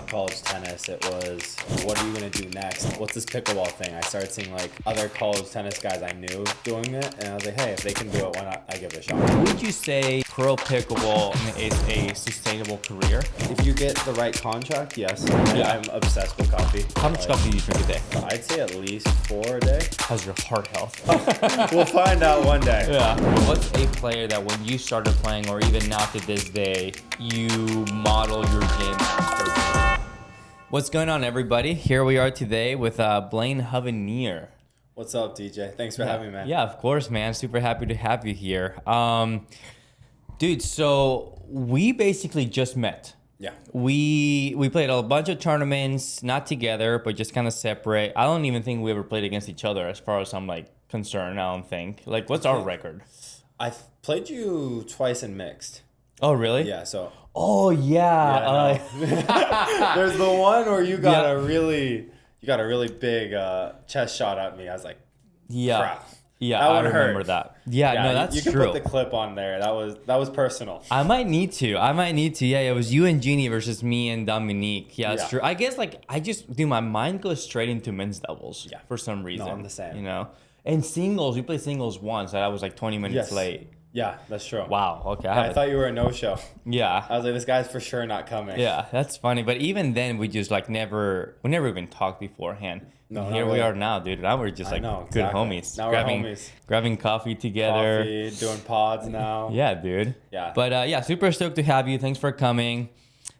college tennis, it was, what are you going to do next? What's this pickleball thing? I started seeing like other college tennis guys I knew doing it, and I was like, hey, if they can do it, why not? I give it a shot. Would you say pro pickleball is a sustainable career? If you get the right contract, yes. Yeah. I'm obsessed with coffee. How much coffee do you drink a day? I'd say at least 4 a day. How's your heart health? We'll find out one day. Yeah. What's a player that when you started playing, or even now to this day, you model your game after? What's going on, everybody? Here we are today with Blaine Hovenier. What's up, DJ? Thanks for having me, man. Yeah, of course, man. Super happy to have you here. Dude, so we basically just met. Yeah. We played a bunch of tournaments, not together, but just kind of separate. I don't even think we ever played against each other as far as I'm like concerned. I don't think. Like, what's our record? I've played you twice in mixed. Oh, really? Yeah, so. Oh, yeah. There's the one where you got a really big chest shot at me. I was like, crap. Yeah, that I one remember hurt. that. Yeah, no, that's you true. You can put the clip on there. That was personal. I might need to. Yeah, it was you and Jeannie versus me and Dominique. Yeah, that's true. I guess my mind goes straight into men's doubles. Yeah. For some reason. No, I'm the same. You know, and singles. We played singles once. And I was like 20 minutes late. Yeah, that's true. Wow. Okay. I thought you were a no-show. Yeah. I was like, this guy's for sure not coming. Yeah, that's funny. But even then, we just like never even talked beforehand. No, and here we are now, dude. Now we're just like good homies. Now we're homies. Grabbing coffee together. Doing pods now. Yeah, dude. Yeah. But yeah, super stoked to have you. Thanks for coming.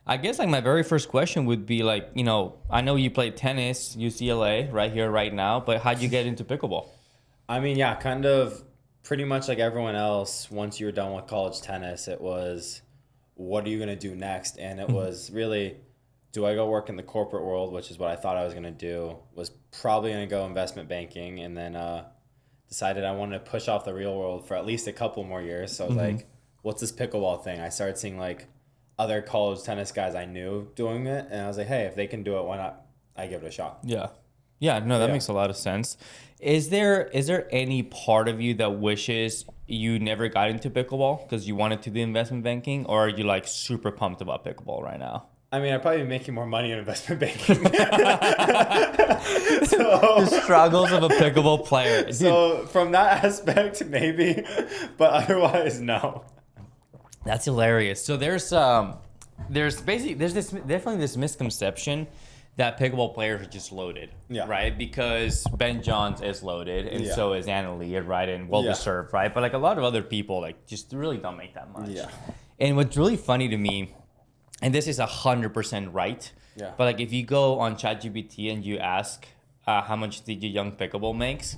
I guess like my very first question would be like, you know, I know you played tennis, UCLA, right here, right now. But how'd you get into pickleball? I mean, yeah, kind of pretty much like everyone else. Once you were done with college tennis, it was, what are you going to do next? And it was really, do I go work in the corporate world, which is what I thought I was going to do, was probably going to go investment banking, and then decided I wanted to push off the real world for at least a couple more years. So I was like, what's this pickleball thing? I started seeing like other college tennis guys I knew doing it, and I was like, hey, if they can do it, why not? I give it a shot. Yeah. Yeah, no, that makes a lot of sense. Is there any part of you that wishes you never got into pickleball because you wanted to do investment banking, or are you like super pumped about pickleball right now? I mean, I'd probably be making more money in investment banking. The struggles of a pickleball player. Dude. So from that aspect, maybe, but otherwise, no. That's hilarious. So there's definitely this misconception that pickleball players are just loaded, right? Because Ben Johns is loaded, and so is Anna Lee, right? And well-deserved, right? But like a lot of other people, like just really don't make that much. Yeah. And what's really funny to me, and this is 100% right, but like if you go on ChatGPT and you ask how much did your young pickleball makes,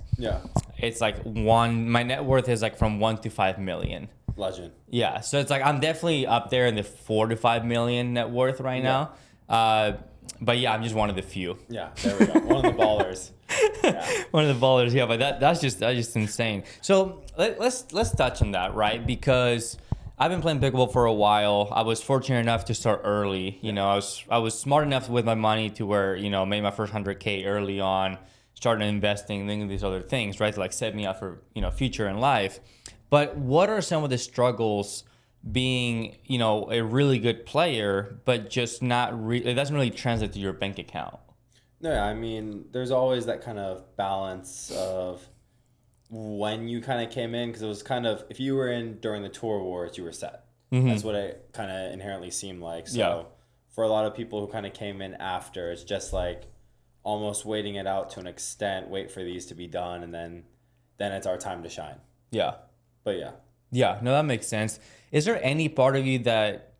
it's like my net worth is like from 1 to 5 million. Legend. Yeah, so it's like I'm definitely up there in the 4 to 5 million net worth right now. But yeah, I'm just one of the few. Yeah, there we go. One of the ballers. Yeah. One of the ballers. Yeah, but that's just insane. So let's touch on that, right? Because I've been playing pickleball for a while. I was fortunate enough to start early. You know, I was smart enough with my money to where, you know, made my first 100K early on, started investing, thinking these other things, right? To like set me up for, you know, future in life. But what are some of the struggles being, you know, a really good player, but just it doesn't really translate to your bank account? No, I mean, there's always that kind of balance of when you kind of came in, because it was kind of, if you were in during the tour wars, you were set. That's what it kind of inherently seemed like. So for a lot of people who kind of came in after, it's just like almost waiting it out to an extent, wait for these to be done, and then it's our time to shine. Yeah. But yeah. Yeah, no, that makes sense. Is there any part of you that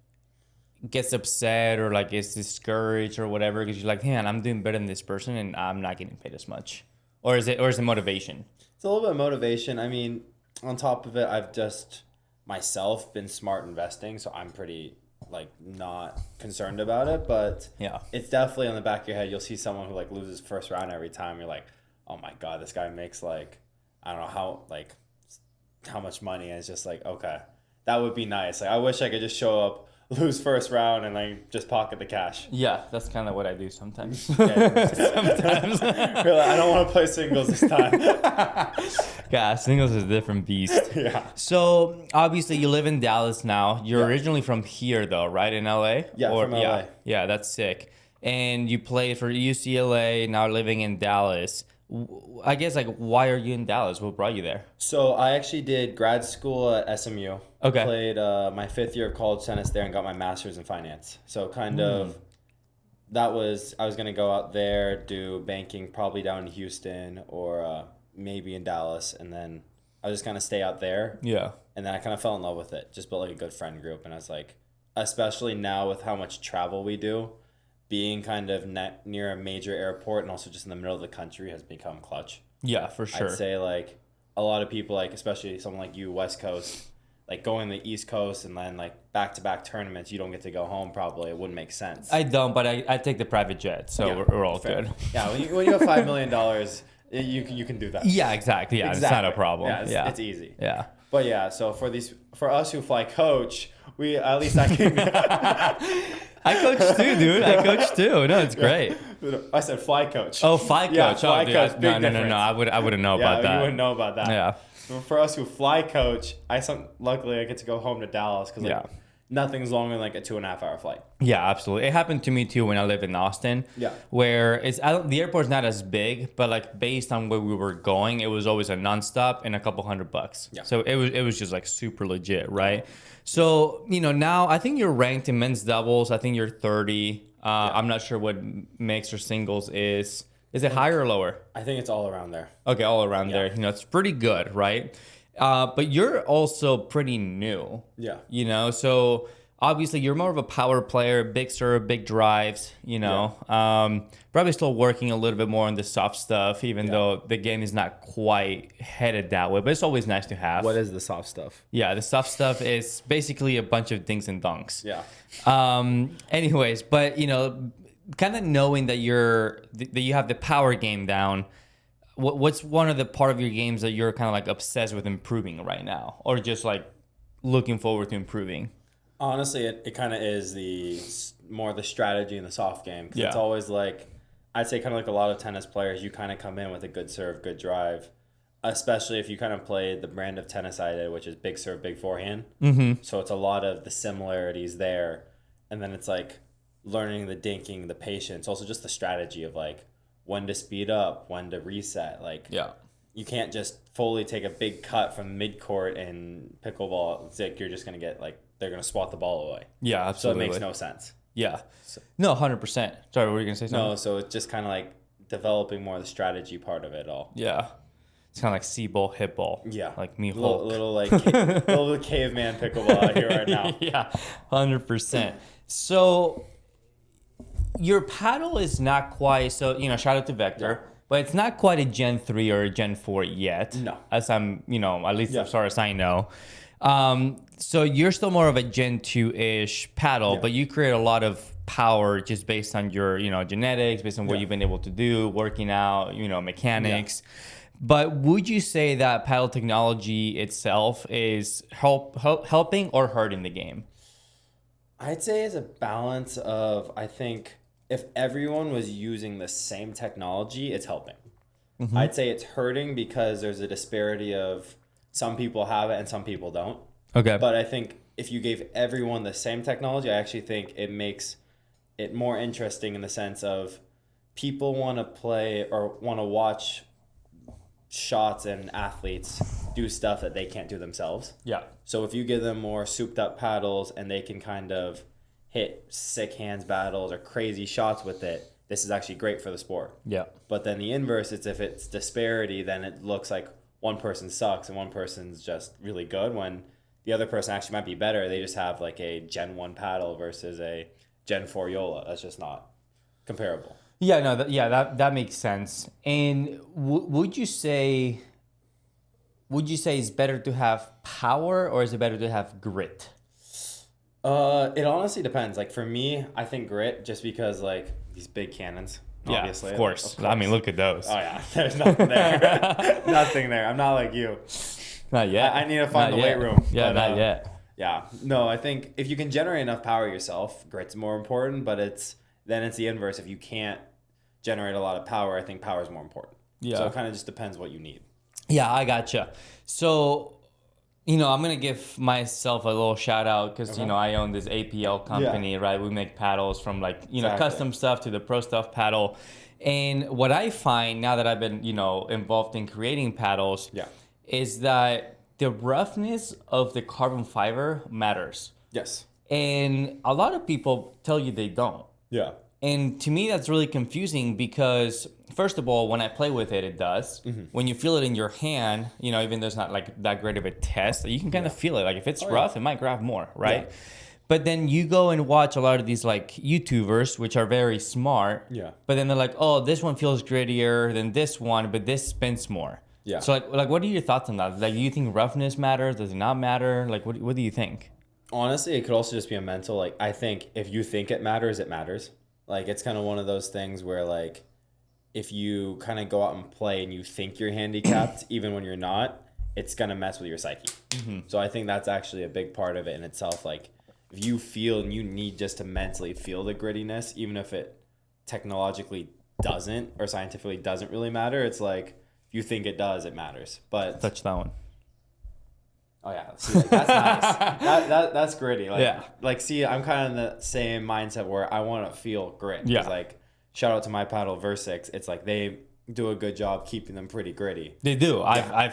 gets upset or like is discouraged or whatever because you're like, man, I'm doing better than this person and I'm not getting paid as much? Or is it motivation? It's a little bit of motivation. I mean, on top of it, I've just myself been smart investing, so I'm pretty like not concerned about it. But it's definitely on the back of your head. You'll see someone who like loses first round every time. You're like, oh my God, this guy makes like, I don't know how much money. And it's just like, okay, that would be nice. Like, I wish I could just show up, lose first round, and like just pocket the cash. Yeah, that's kind of what I do sometimes. Sometimes. Really, I don't want to play singles this time. Yeah, singles is a different beast. Yeah. So obviously you live in Dallas now. You're originally from here though, right? In LA? Yeah, from LA. Yeah, that's sick. and you played for UCLA, now living in Dallas. I guess, like, why are you in Dallas? What brought you there? So I actually did grad school at SMU. Okay. Played my 5th year of college tennis there and got my master's in finance. So kind of I was going to go out there, do banking probably down in Houston or maybe in Dallas. And then I was just going to stay out there. Yeah. And then I kind of fell in love with it. Just built like a good friend group. And I was like, especially now with how much travel we do, being kind of near a major airport and also just in the middle of the country has become clutch. Yeah, for sure. I'd say like a lot of people, like especially someone like you, West Coast, like going to the East Coast and then like back-to-back tournaments, you don't get to go home probably. It wouldn't make sense. I don't, but I take the private jet, so Yeah, we're all fair. good. Yeah, when you have $5 million, you can do that. Yeah, exactly. Yeah, It's not a problem. Yeah, it's easy. Yeah. But yeah, so for us who fly coach, we at least I can. I coach too, dude. I coach too. No, it's great. I said fly coach. Oh, fly coach. Yeah, fly dude, coach. No. I wouldn't know about that. You wouldn't know about that. Yeah. For us who fly coach, luckily I get to go home to Dallas because nothing's longer than like a 2.5 hour flight. Yeah, absolutely. It happened to me too when I lived in Austin. Yeah. Where the airport's not as big, but like based on where we were going, it was always a nonstop and a couple $100. Yeah. So it was just like super legit, right? So, now I think you're ranked in men's doubles. I think you're 30. I'm not sure what mixed or singles is. Is it higher or lower? I think it's all around there. Okay, all around there. It's pretty good, right? But you're also pretty new. Yeah. So obviously you're more of a power player, big serve, big drives, probably still working a little bit more on the soft stuff, even though the game is not quite headed that way, but it's always nice to have. What is the soft stuff? Yeah, the soft stuff is basically a bunch of dings and dunks. Yeah. Anyways, but kind of knowing that you have the power game down, what's one of the part of your games that you're kind of like obsessed with improving right now, or just like looking forward to improving? Honestly, it kind of is the strategy in the soft game. 'Cause it's always like, I'd say kind of like a lot of tennis players, you kind of come in with a good serve, good drive, especially if you kind of play the brand of tennis I did, which is big serve, big forehand. Mm-hmm. So it's a lot of the similarities there. And then it's like learning the dinking, the patience, also just the strategy of like when to speed up, when to reset. Like, you can't just fully take a big cut from mid-court and pickleball. It's like you're just going to get like, they're going to swat the ball away. Yeah, absolutely. So it makes no sense. Yeah. No, 100%. Sorry, what were you going to say something? No, so it's just kind of like developing more of the strategy part of it all. Yeah. It's kind of like C-ball, hip ball. Yeah. Like me, Hulk. Little little caveman pickleball out here right now. Yeah, 100%. So your paddle is not quite, so, shout out to Vector, but it's not quite a Gen 3 or a Gen 4 yet. No. As I'm, at least as far as I know. So you're still more of a Gen 2-ish paddle, but you create a lot of power just based on your, genetics, based on what you've been able to do, working out, mechanics. But would you say that paddle technology itself is helping or hurting the game? I'd say it's a balance of, I think, if everyone was using the same technology, it's helping. Mm-hmm. I'd say it's hurting because there's a disparity of some people have it and some people don't. Okay. But I think if you gave everyone the same technology, I actually think it makes it more interesting in the sense of people want to play or want to watch shots and athletes do stuff that they can't do themselves. Yeah. So if you give them more souped up paddles and they can kind of hit sick hands battles or crazy shots with it, this is actually great for the sport. Yeah. But then the inverse is if it's disparity, then it looks like one person sucks and one person's just really good when the other person actually might be better. They just have like a Gen 1 paddle versus a Gen 4 Yola. That's just not comparable. Yeah, no, that makes sense. And would you say it's better to have power or is it better to have grit? It honestly depends. Like for me, I think grit just because like these big cannons. Obviously. Yeah, of course. I mean, look at those. Oh yeah, there's nothing there. Nothing there. I'm not like you. Not yet. I need to find Not the yet. weight room. Yeah, but, not yet. Yeah. No, I think if you can generate enough power yourself, grit's more important, but it's the inverse. If you can't generate a lot of power, I think power is more important. Yeah. So it kind of just depends what you need. Yeah, I gotcha. So I'm gonna give myself a little shout out because Okay. I own this APL company, right? We make paddles from like Exactly. custom stuff to the pro stuff paddle. And what I find now that I've been involved in creating paddles, Yeah. is that the roughness of the carbon fiber matters. Yes. And a lot of people tell you they don't. Yeah. And to me, that's really confusing because, first of all, when I play with it, it does. When you feel it in your hand, even though it's not like that great of a test, you can kind of feel it. Like if it's rough, it might grab more, right? Yeah. But then you go and watch a lot of these like YouTubers, which are very smart. Yeah. But then they're like, oh, this one feels grittier than this one, but this spins more. Yeah. So like, what are your thoughts on that? Like, do you think roughness matters? Does it not matter? Like, what do you think? Honestly, it could also just be a mental, like, I think if you think it matters, it matters. Like, it's kind of one of those things where, like, if you kind of go out and play and you think you're handicapped, even when you're not, it's going to mess with your psyche. So I think that's actually a big part of it in itself. Like, if you feel and you need just to mentally feel the grittiness, even if it technologically doesn't or scientifically doesn't really matter, it's like, if you think it does, it matters. But Touch that one. oh yeah, see, like, that's nice. That's gritty. Like, Yeah. Like, see, I'm kind of in the same mindset where I want to feel grit. 'Cause, Yeah. like, shout out to my paddle Versix. It's like they do a good job keeping them pretty gritty. They do. Yeah.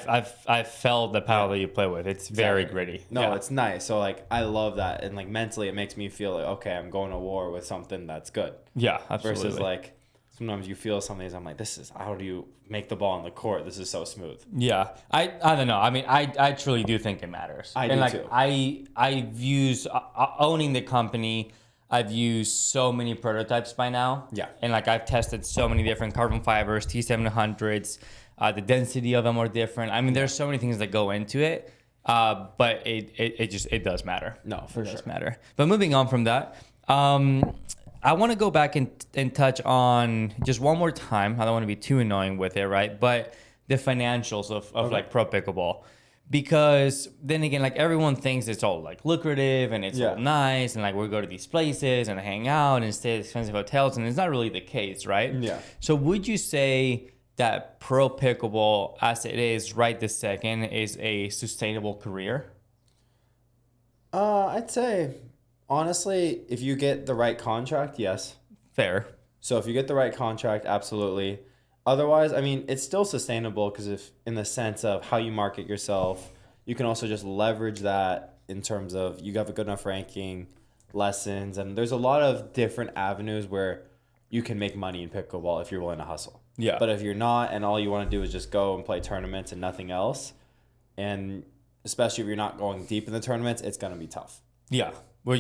I've felt the paddle that you play with. It's very Exactly. gritty. No, Yeah. it's nice. So like, I love that, and like mentally, it makes me feel like, okay, I'm going to war with something that's good. Yeah, absolutely. Versus like, sometimes you feel something. I'm like, this is, how do you make the ball on the court? This is so smooth. Yeah, I don't know. I mean, I truly do think it matters. I and do like, too. I've used owning the company. I've used so many prototypes by now. Yeah. And like I've tested so many different carbon fibers, T700s. The density of them are different. I mean, there's so many things that go into it. But it does matter. No, for It does sure. matter. But moving on from that, I want to go back and touch on just one more time. I don't want to be too annoying with it, right? But the financials of like pro pickleball. Because then again, like everyone thinks it's all like lucrative and it's all nice and like we go to these places and hang out and stay at expensive hotels, and it's not really the case, right? Yeah. So would you say that pro pickleball, as it is right this second, is a sustainable career? I'd say, honestly, if you get the right contract, yes. Fair. So if you get the right contract, absolutely. Otherwise, I mean, it's still sustainable because if in the sense of how you market yourself, you can also just leverage that in terms of you have a good enough ranking, lessons, and there's a lot of different avenues where you can make money in pickleball if you're willing to hustle. Yeah. But if you're not and all you want to do is just go and play tournaments and nothing else, and especially if you're not going deep in the tournaments, it's going to be tough. Yeah. Well,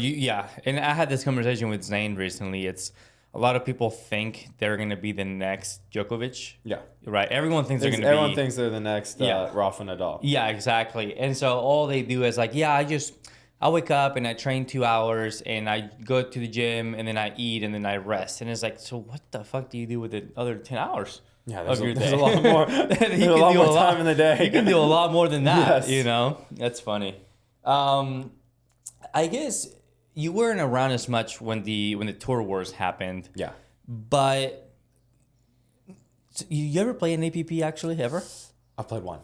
and I had this conversation with Zane recently. It's a lot of people think they're going to be the next Djokovic. Yeah. Right. Everyone thinks they're going to be. Everyone thinks they're the next Rafa Nadal. Yeah, exactly. And so all they do is like, I wake up and I train 2 hours and I go to the gym and then I eat and then I rest. And it's like, so what the fuck do you do with the other 10 hours? Yeah, of your there's day? a lot more. There's a lot more time in the day. You can do a lot more than that. Yes. That's funny. I guess you weren't around as much when the tour wars happened. Yeah. But you ever play an APP actually ever? I played one.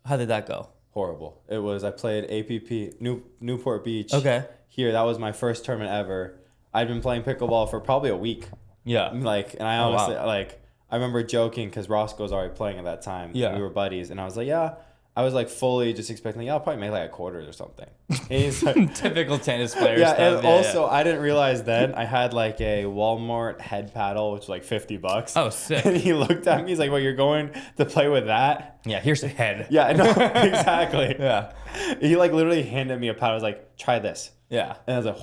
How did that go? Horrible. I played APP Newport Beach. Okay. Here, that was my first tournament ever. I'd been playing pickleball for probably a week. Yeah. Like, and I Oh, honestly wow. like, I remember joking because Roscoe was already playing at that time. Yeah. We were buddies, and I was like, yeah. I was like fully just expecting, I'll probably make like a quarter or something. And he's like, Typical tennis player yeah, stuff. and also I didn't realize then I had like a Walmart head paddle, which was like $50. Oh, sick. And he looked at me, he's like, well, you're going to play with that? Yeah, here's the head. Yeah, I know, exactly. Yeah. He like literally handed me a paddle. I was like, try this. Yeah. And I was like,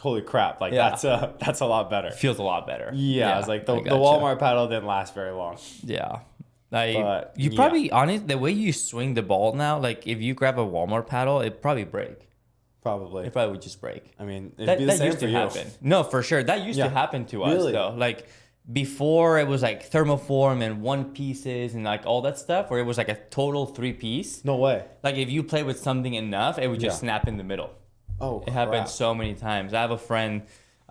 holy crap. Like Yeah. that's a lot better. Feels a lot better. Yeah, I was like, the gotcha. Walmart paddle didn't last very long. Yeah. But, You yeah. probably, honest, the way you swing the ball now, like if you grab a Walmart paddle, it'd probably break. Probably. It probably would just break. I mean, it'd That be the same used for to you. happen. No, for sure. That used to Yeah. happen to us, Really? though. Like before it was like thermoform and one pieces and like all that stuff, where it was like a total 3-piece. No way. Like if you play with something enough, it would just Yeah. snap in the middle. Oh, It happened crap. so many times. I have a friend,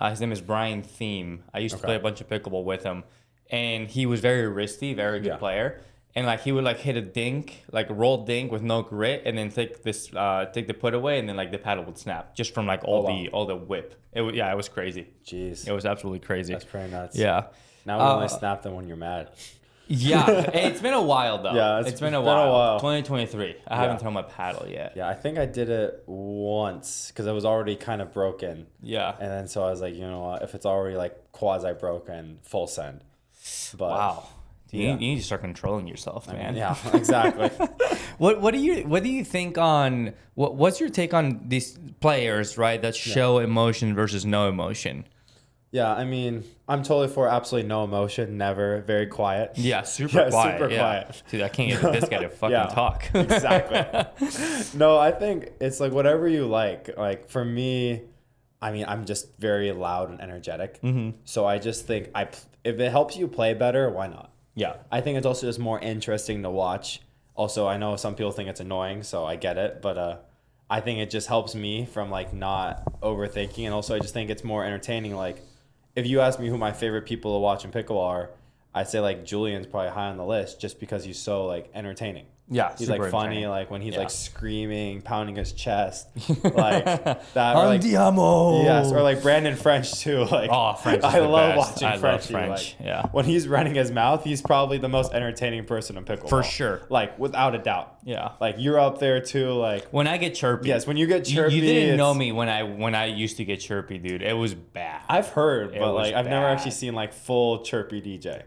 his name is Brian Thiem. I used to Okay. play a bunch of pickleball with him, and he was very wristy, very good Yeah. player. and like he would like hit a dink, like a roll dink with no grit, and then take the put away, and then like the paddle would snap just from like all the whip. It was crazy. Jeez. It was absolutely crazy. That's pretty nuts. Yeah. Now we only snap them when you're mad. Yeah, it's been a while though. Yeah, it's been a while. 2023. I haven't thrown my paddle yet. Yeah, I think I did it once because it was already kind of broken. Yeah. And then so I was like, you know what? If it's already like quasi broken, full send. But wow. You need to start controlling yourself, man. Yeah, exactly. What do you think on what's your take on these players, right, that show emotion versus no emotion? Yeah, I mean, I'm totally for absolutely no emotion, never, very quiet. Yeah, super quiet. Super quiet. Dude, I can't get this guy to fucking talk. Exactly. No, I think it's like whatever you like. Like for me, I mean, I'm just very loud and energetic. Mm-hmm. So I just think if it helps you play better, why not? Yeah. I think it's also just more interesting to watch. Also, I know some people think it's annoying, so I get it, but I think it just helps me from like not overthinking, and also I just think it's more entertaining. Like, if you ask me who my favorite people to watch in pickleball are, I'd say like Julian's probably high on the list just because he's so like entertaining. Yeah, he's like funny, like when he's like screaming, pounding his chest, like that. Or, like, Andiamo. Yes, or like Brandon French too. Like, French is I the love best. watching French. French. Like, yeah, when he's running his mouth, he's probably the most entertaining person in pickleball for sure. Like without a doubt. Yeah, like you're up there too. Like when I get chirpy. Yes, when you get chirpy. You didn't know me when I used to get chirpy, dude. It was bad. I've heard, but like I've never actually seen like full chirpy DJ.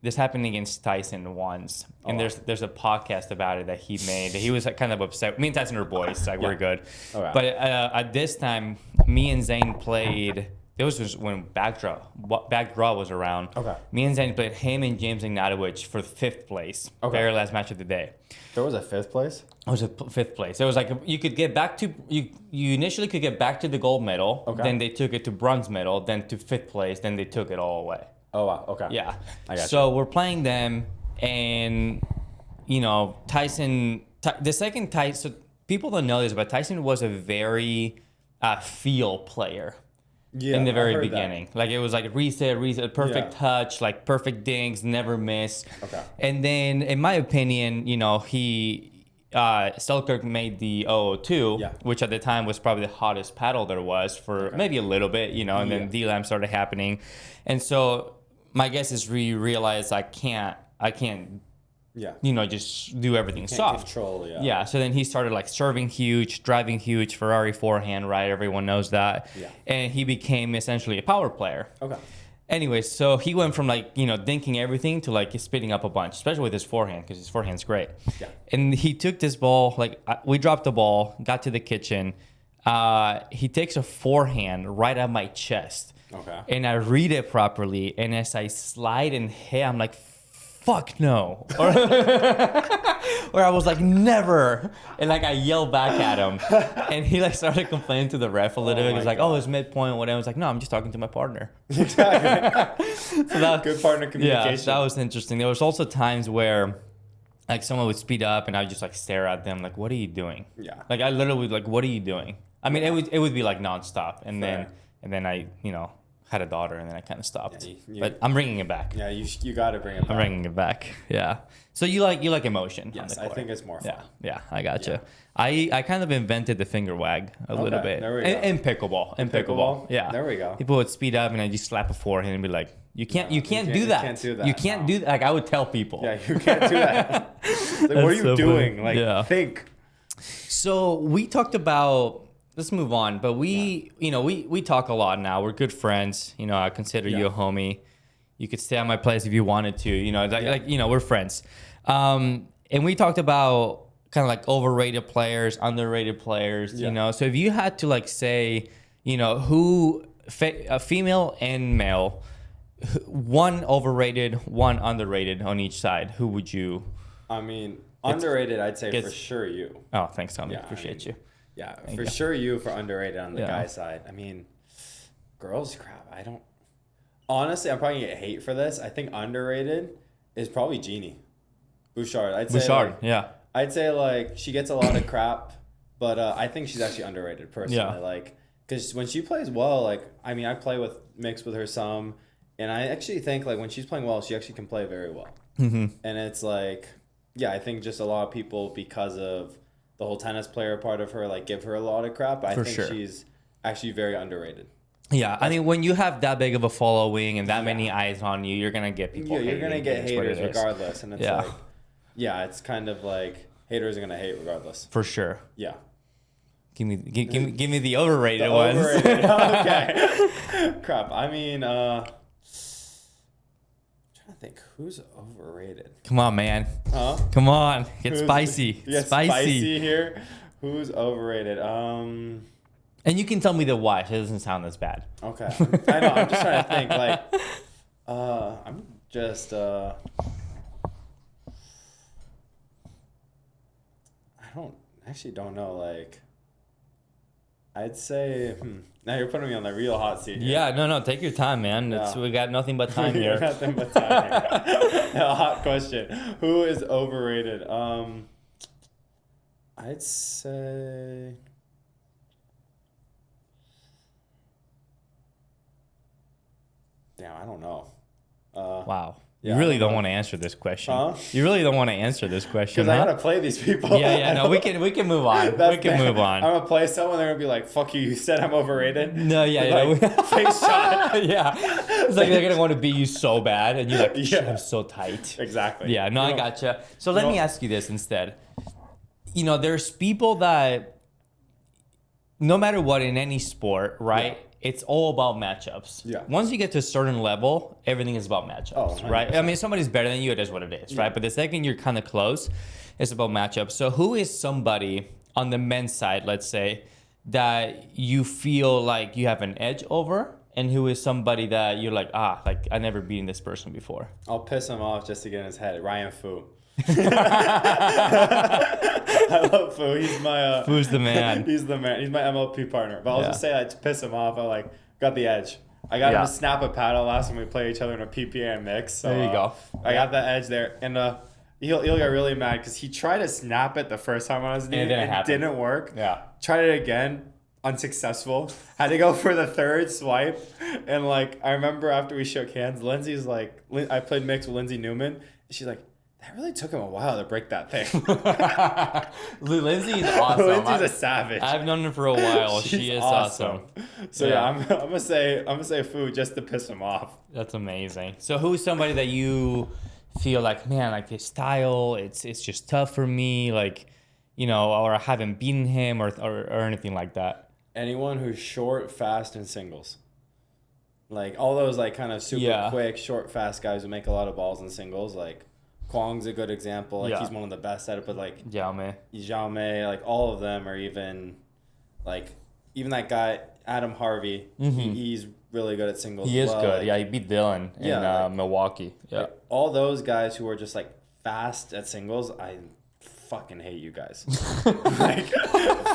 This happened against Tyson once, and there's a podcast about it that he made. He was like, kind of upset. Me and Tyson are boys, like we're good. Okay. But at this time, me and Zane played. It was just when Backdraw was around. Okay. Me and Zane played him and James Ignatowicz for 5th place. Okay. Very last match of the day. There was a 5th place? It was a 5th place. It was like you could get back to you initially could get back to the gold medal. Okay. Then they took it to bronze medal. Then to 5th place. Then they took it all away. Oh wow. Okay. Yeah. I got so we're playing them, and you know Tyson. The second Tyson. So people don't know this, but Tyson was a very feel player. Yeah, in the very beginning. Like it was like reset, perfect touch, like perfect dings, never miss. Okay. And then, in my opinion, you know, Selkirk made the 002, which at the time was probably the hottest paddle there was for maybe a little bit, you know, and then D-Lam started happening. And so my guess is we realized I can't you know, just do everything soft. Control, yeah. So then he started like serving huge, driving huge, Ferrari forehand, right? Everyone knows that. Yeah. And he became essentially a power player. Okay. Anyway, so he went from like, you know, dinking everything to like spitting up a bunch, especially with his forehand, because his forehand's great. Yeah. And he took this ball, like we dropped the ball, got to the kitchen. He takes a forehand right at my chest. Okay. And I read it properly. And as I slide and hit, I'm like, fuck no. Or I was like, never. And like I yelled back at him. And he like started complaining to the ref a little bit. He's like, oh, it's midpoint, whatever. I was like, no, I'm just talking to my partner. Exactly. So that, good partner communication. Yeah, that was interesting. There was also times where like someone would speed up and I would just like stare at them like, what are you doing? Yeah. Like I literally was like, what are you doing? I mean, it would be like nonstop. And then I, you know, had a daughter, and then I kind of stopped. Yeah, but I'm bringing it back. Yeah, you got to bring it back. I'm bringing it back. Yeah. So you like emotion? Yes, I think it's more fun. Yeah, I got you. I kind of invented the finger wag a little bit. There we go. In pickleball. In pickleball. Yeah. There we go. People would speed up, and I just slap a forehand and be like, you can't do that. You can't do that. Like I would tell people. Yeah, you can't do that. Like, what are you doing? Funny. Like, think. So we talked about. Let's move on. But we talk a lot now. We're good friends. You know, I consider you a homie. You could stay at my place if you wanted to. You know, like you know, we're friends. And we talked about kind of like overrated players, underrated players. You know, so if you had to like say, you know, who female and male, one overrated, one underrated on each side, who would you? I mean, underrated, I'd say for sure you. Oh, thanks, Tommy. Appreciate you. Yeah, for sure you for underrated on the guy side. I mean, girls, crap. I don't... Honestly, I'm probably going to get hate for this. I think underrated is probably Jeannie Bouchard. I'd say, like, she gets a lot of crap, but I think she's actually underrated, personally. Yeah. Like, because when she plays well, like, I mean, I play mixed with her some, And I actually think like when she's playing well, she actually can play very well. Mm-hmm. And it's like, yeah, I think just a lot of people, because of the whole tennis player part of her, like give her a lot of crap. I think she's actually very underrated. Yeah, I mean, when you have that big of a following and that many eyes on you, you're gonna get people. Yeah, you're gonna get haters regardless, and it's like, yeah, it's kind of like haters are gonna hate regardless. For sure. Yeah. Give me the overrated ones. Overrated. Okay. Crap. I mean, I'm trying to think who's overrated. Come on, man. Huh? Come on, get spicy. Get spicy here. Who's overrated? And you can tell me the why. It doesn't sound as bad. Okay. I know. I'm just trying to think. Like, I'm just. I don't know. Like, I'd say. Now you're putting me on the real hot seat here. Yeah. No. Take your time, man. We got nothing but time here. Nothing but time. A hot question. Who is overrated? I'd say. Damn, I don't know. Wow. You really don't want to answer this question. Huh? You really don't want to answer this question. Because I gotta play these people. Yeah. No, we can move on. We can move on. I'm gonna play someone. They're gonna be like, "Fuck you! You said I'm overrated." No, Like, face shot. Yeah. It's like they're gonna want to beat you so bad, and you're like, I'm so tight. Exactly. Yeah. No, I gotcha. So let me ask you this instead. There's people that, no matter what in any sport, right? Yeah. It's all about matchups. Yeah. Once you get to a certain level, everything is about matchups, right? I mean, if somebody's better than you, it is what it is, right? But the second you're kind of close, it's about matchups. So who is somebody on the men's side, let's say, that you feel like you have an edge over, and who is somebody that you're like, I never beaten this person before? I'll piss him off just to get in his head. Ryan Fu. I love Fu. He's my Fu's the man. He's the man. He's my MLP partner. But I'll just say to piss him off, I got the edge. I got him to snap a paddle last time we played each other in a PPA mix. So, there you go. I got that edge there, and he'll get really mad because he tried to snap it the first time on his knee. It didn't work. Yeah. Tried it again. Unsuccessful. Had to go for the third swipe, and I remember after we shook hands, Lindsay's like, I played mix with Lindsay Newman, and she's like, that really took him a while to break that thing. Lindsay's awesome. Lindsay's a savage. I've known her for a while. She is awesome. So I'm gonna say Fu just to piss him off. That's amazing. So who's somebody that you feel like, man, like his style, it's just tough for me, or I haven't beaten him or anything like that? Anyone who's short, fast, and singles. Like all those kind of super quick, short, fast guys who make a lot of balls in singles, Kwong's a good example. He's one of the best at it, but Zhao Mei, all of them are even that guy Adam Harvey. Mm-hmm. He's really good at singles. He is good. He beat Dylan in Milwaukee. Yeah, all those guys who are just fast at singles, I fucking hate you guys.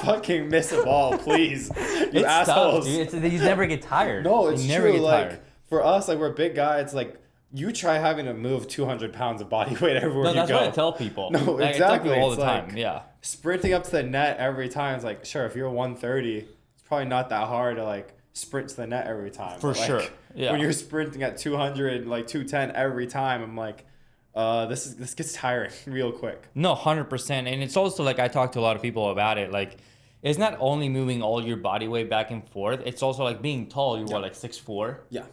Fucking miss a ball, please. You assholes. Tough, dude. These never get tired. No, it's true. For us, we're big guys. You try having to move 200 pounds of body weight everywhere you go. No, that's what I tell people. No, exactly. All the time. Yeah. Sprinting up to the net every time is sure, if you're 130, it's probably not that hard to sprint to the net every time. For sure. Yeah. When you're sprinting at 200, 210 every time, I'm this gets tiring real quick. No, 100%. And it's also I talk to a lot of people about it. It's not only moving all your body weight back and forth. It's also being tall. You're 6'4". Yeah.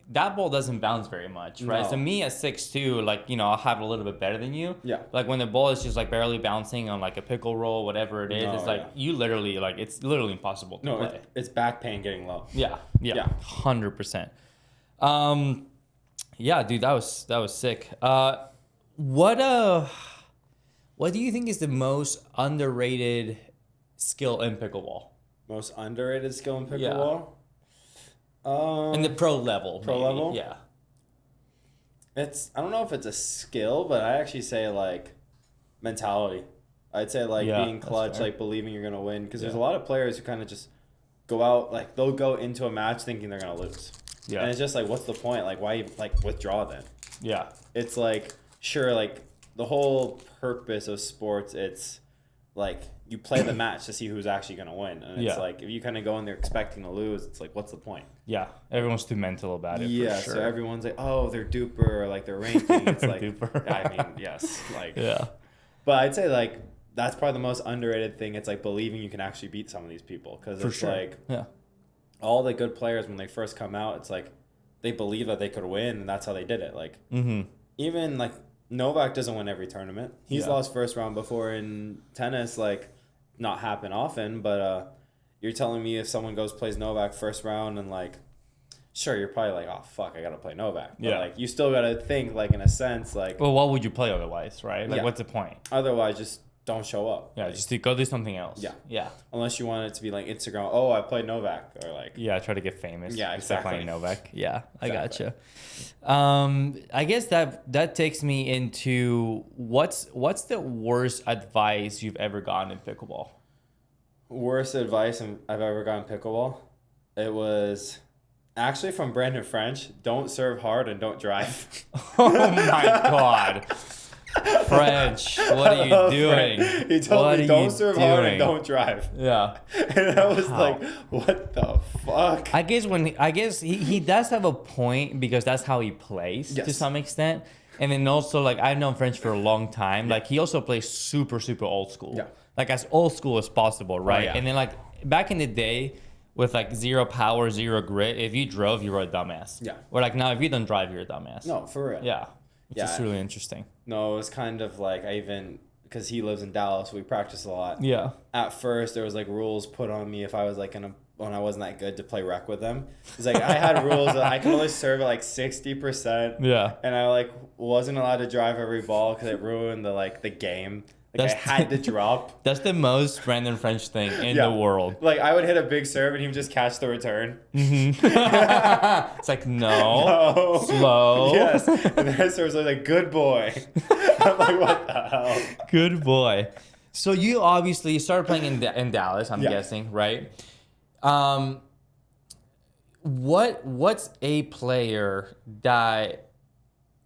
That ball doesn't bounce very much, right? No. So me at 6'2", I'll have it a little bit better than you. Yeah. When the ball is just barely bouncing on a pickle roll, whatever it is, it's you literally it's literally impossible to play. It's back pain getting low. Yeah. 100%. Yeah, dude, that was sick. What do you think is the most underrated skill in pickleball? Most underrated skill in pickleball? Yeah. In the pro level. Level? Yeah. I don't know if it's a skill, but I actually say mentality. I'd say being clutch, believing you're going to win. Because there's a lot of players who kind of just go out, they'll go into a match thinking they're going to lose. Yeah. And it's just what's the point? Why you withdraw then? Yeah. It's sure, the whole purpose of sports, it's like you play the match to see who's actually going to win. And it's Yeah. like if you kind of go in there expecting to lose, it's like, what's the point? Yeah, everyone's too mental about it. Yeah, for sure. so everyone's like, oh, they're duper, or like they're ranking. It's like, Duper. I mean, yes, like, Yeah. but I'd say like that's probably the most underrated thing. It's like believing you can actually beat some of these people, because For it's sure. like Yeah. all the good players when they first come out, it's like they believe that they could win, and that's how they did it. Like even like Novak doesn't win every tournament. He's lost first round before in tennis, like not happen often, but you're telling me if someone plays Novak first round and like, sure, you're probably like, oh fuck, I gotta play Novak. But like you still gotta think like in a sense like, Well, what would you play otherwise, right? Like, what's the point? Otherwise, just don't show up. Yeah, Like, just to go do something else. Yeah. Yeah. unless you want it to be like Instagram. Oh, I played Novak, or like Yeah, try to get famous. Yeah, Instead of exactly. playing Novak. Yeah, I Exactly. gotcha. I guess that takes me into what's the worst advice you've ever gotten in pickleball? worst advice I've ever gotten pickleball. It was actually from Brandon French. Don't serve hard and don't drive. Oh my god. French, what are you doing? French. He told me don't serve hard and don't drive. Yeah. And I was like, what the fuck? I guess he does have a point, because that's how he plays to Yes. some extent. And then also, like, I've known French for a long time. Like, he also plays super, super old school. Yeah. Like, as old school as possible, right? yeah. And then, like, back in the day, with, like, zero power, zero grit, if you drove, you were a dumbass. Yeah. Or, like, now, if you don't drive, you're a dumbass. No, for real. Yeah. Which is Yeah. really interesting. No, it was kind of like because he lives in Dallas, we practice a lot. Yeah. At first, there was like rules put on me if I was like when I wasn't that good to play rec with them. It's like I had rules that I could only serve at like 60%. Yeah. And I like wasn't allowed to drive every ball because it ruined the game. Like That's- I had to drop. That's the most Brandon French thing in Yeah. the world. Like I would hit a big serve and he would just catch the return. It's like, no. Oh. Slow. Yes. And then serve was like, good boy. I'm like, what the hell? Good boy. So you obviously started playing in Dallas, I'm Yeah. guessing, right? What's a player that,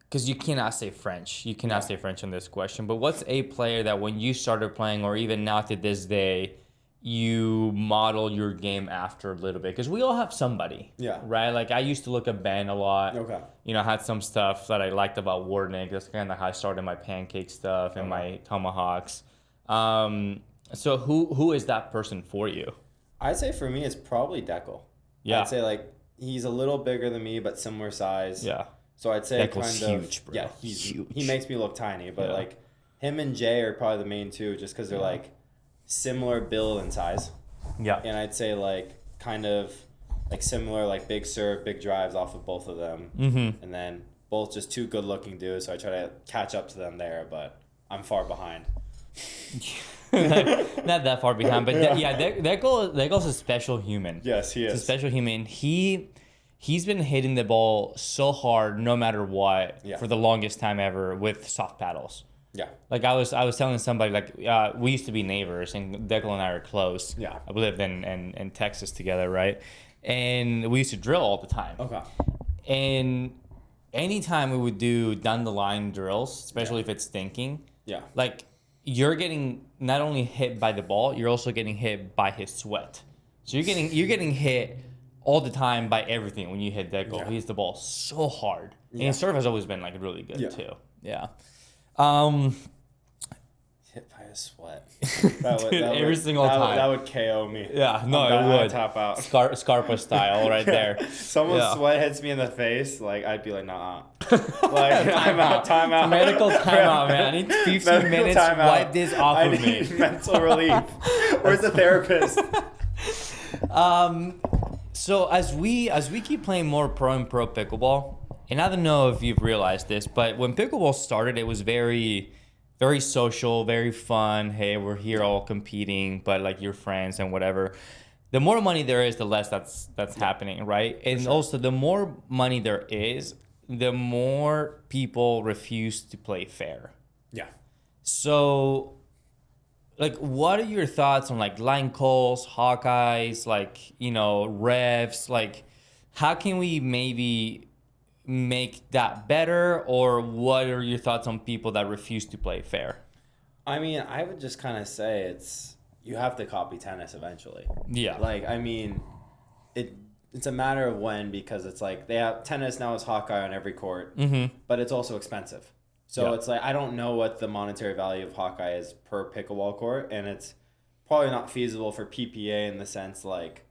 because you cannot say French, you cannot say French on this question, but what's a player that when you started playing, or even now to this day, you model your game after a little bit? Because we all have somebody, Yeah. right? Like I used to look at Ben a lot. Okay. You know, I had some stuff that I liked about Warnick. That's kind of how I started my pancake stuff and my tomahawks. So who is that person for you? I'd say for me, it's probably Deckel. Yeah. I'd say like he's a little bigger than me, but similar size. Yeah. So I'd say Deckel's kind of huge, bro. Yeah, he's Huge. he makes me look tiny, but Yeah. like him and Jay are probably the main two, just because they're like similar build and size. Yeah. And I'd say like kind of like similar, like big serve, big drives off of both of them, and then both just two good looking dudes. So I try to catch up to them there, but I'm far behind. Not that far behind, but Deckel's a special human. Yes, he He's a is. special human. He's been hitting the ball so hard, no matter what, Yeah. for the longest time ever with soft paddles. Yeah. Like I was telling somebody, like we used to be neighbors, and Declan and I are close. Yeah. We lived in Texas together, right? And we used to drill all the time. Okay. And anytime we would do down the line drills, especially if it's stinking, Yeah. like you're getting not only hit by the ball, you're also getting hit by his sweat. So you're getting hit all the time by everything when you hit that goal. Yeah. He hits the ball so hard. And Yeah. his serve has always been like really good Yeah. too. Yeah. Hit by a sweat. Dude, every single time. That would KO me. Yeah, no, I'm it done. I'd would. top out. Scarpa style right there. Someone's Yeah. sweat hits me in the face, like I'd be like, nah. Like I'm out, time out. Medical timeout, man. I need 15 Medical minutes. timeout. Wipe this off I of me. need mental relief. Where's the therapist? So as we keep playing more pro and pro pickleball, and I don't know if you've realized this, but when pickleball started, it was very, very social, very fun. Hey, we're here all competing, but like you're friends and whatever. The more money there is, the less that's happening, right? And also, the more money there is, the more people refuse to play fair. Yeah. So, like, what are your thoughts on like line calls, Hawkeyes, like, you know, refs? Like, how can we maybe make that better? Or what are your thoughts on people that refuse to play fair? I mean, I would just kind of say you have to copy tennis eventually. Yeah. Like, I mean, it's a matter of when, because it's like they have tennis now is Hawkeye on every court, but it's also expensive. So it's like I don't know what the monetary value of Hawkeye is per pickleball court, and it's probably not feasible for PPA in the sense like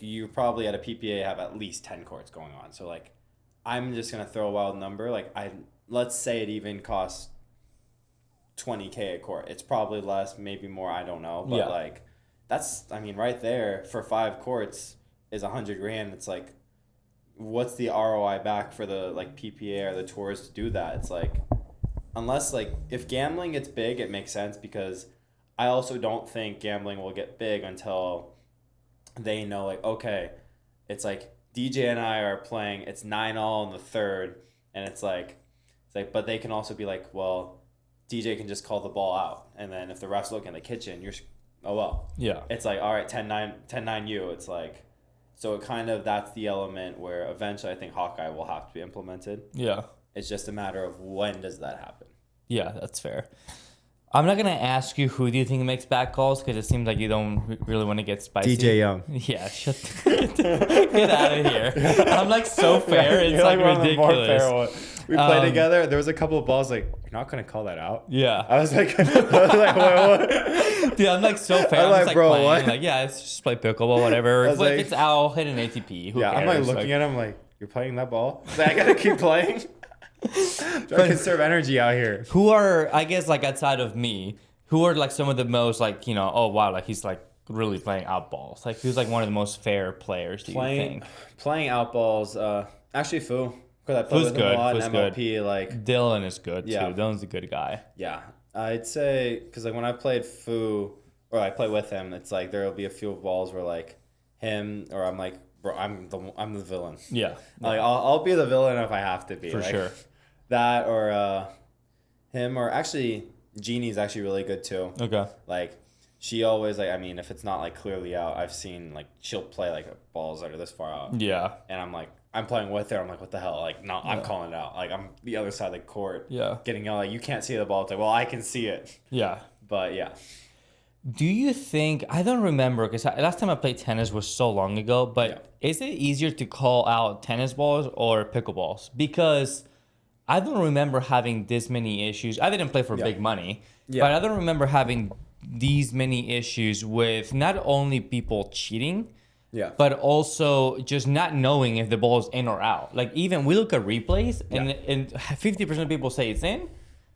you probably at a PPA have at least 10 courts going on. So like I'm just gonna throw a wild number. Like let's say it even costs $20K a court. It's probably less, maybe more. I don't know, but like that's right there for 5 courts is $100,000. It's like, what's the ROI back for the like PPA or the tours to do that? It's like, unless like if gambling gets big, it makes sense, because I also don't think gambling will get big until they know like, okay, it's like DJ and I are playing, it's 9-all in the third, and it's like, but they can also be like, well, DJ can just call the ball out, and then if the refs look in the kitchen, oh well. Yeah. It's like, all right, 10-9 you. It's like, so it kind of, that's the element where eventually I think Hawkeye will have to be implemented. Yeah. It's just a matter of when does that happen. Yeah, that's fair. I'm not going to ask you who do you think makes bad calls, because it seems like you don't really want to get spicy. DJ Young. Yeah, get out of here. I'm like so fair. It's like ridiculous. We played together. There was a couple of balls like, you're not going to call that out? Yeah. I was like, what? Dude, I'm like so fair. I'm like, bro, what? Like, yeah, it's just play pickleball, whatever. If it's out, hit an ATP. Who cares? I'm like looking at him like, you're playing that ball? Like, I got to keep playing? I conserve energy out here. Who are, I guess, like outside of me, who are like some of the most like, oh wow, like he's like really playing out balls? Like who's like one of the most fair players, do you think? Playing out balls, actually Fu. Because I play with him a lot in MLP. Like Dylan is good too. Dylan's a good guy. Yeah. I'd say, because like when I played Fu, or I play with him, it's like there'll be a few balls where like him, or I'm like, bro, I'm the villain. Yeah. Like I'll be the villain if I have to be. For sure. That or him, or actually Jeannie's actually really good too. Okay. Like she always like, if it's not like clearly out, I've seen like she'll play like balls that are this far out. Yeah. And I'm like, I'm playing with her. I'm like, what the hell? Like, no, I'm calling it out. Like, I'm the other side of the court. Yeah. Getting yelled, like, you can't see the ball. It's like, well, I can see it. Yeah. But yeah. Do you think, I don't remember, because last time I played tennis was so long ago, but is it easier to call out tennis balls or pickleballs? Because I don't remember having this many issues. I didn't play for big money, but I don't remember having these many issues with not only people cheating, but also just not knowing if the ball is in or out. Like even we look at replays and 50% of people say it's in,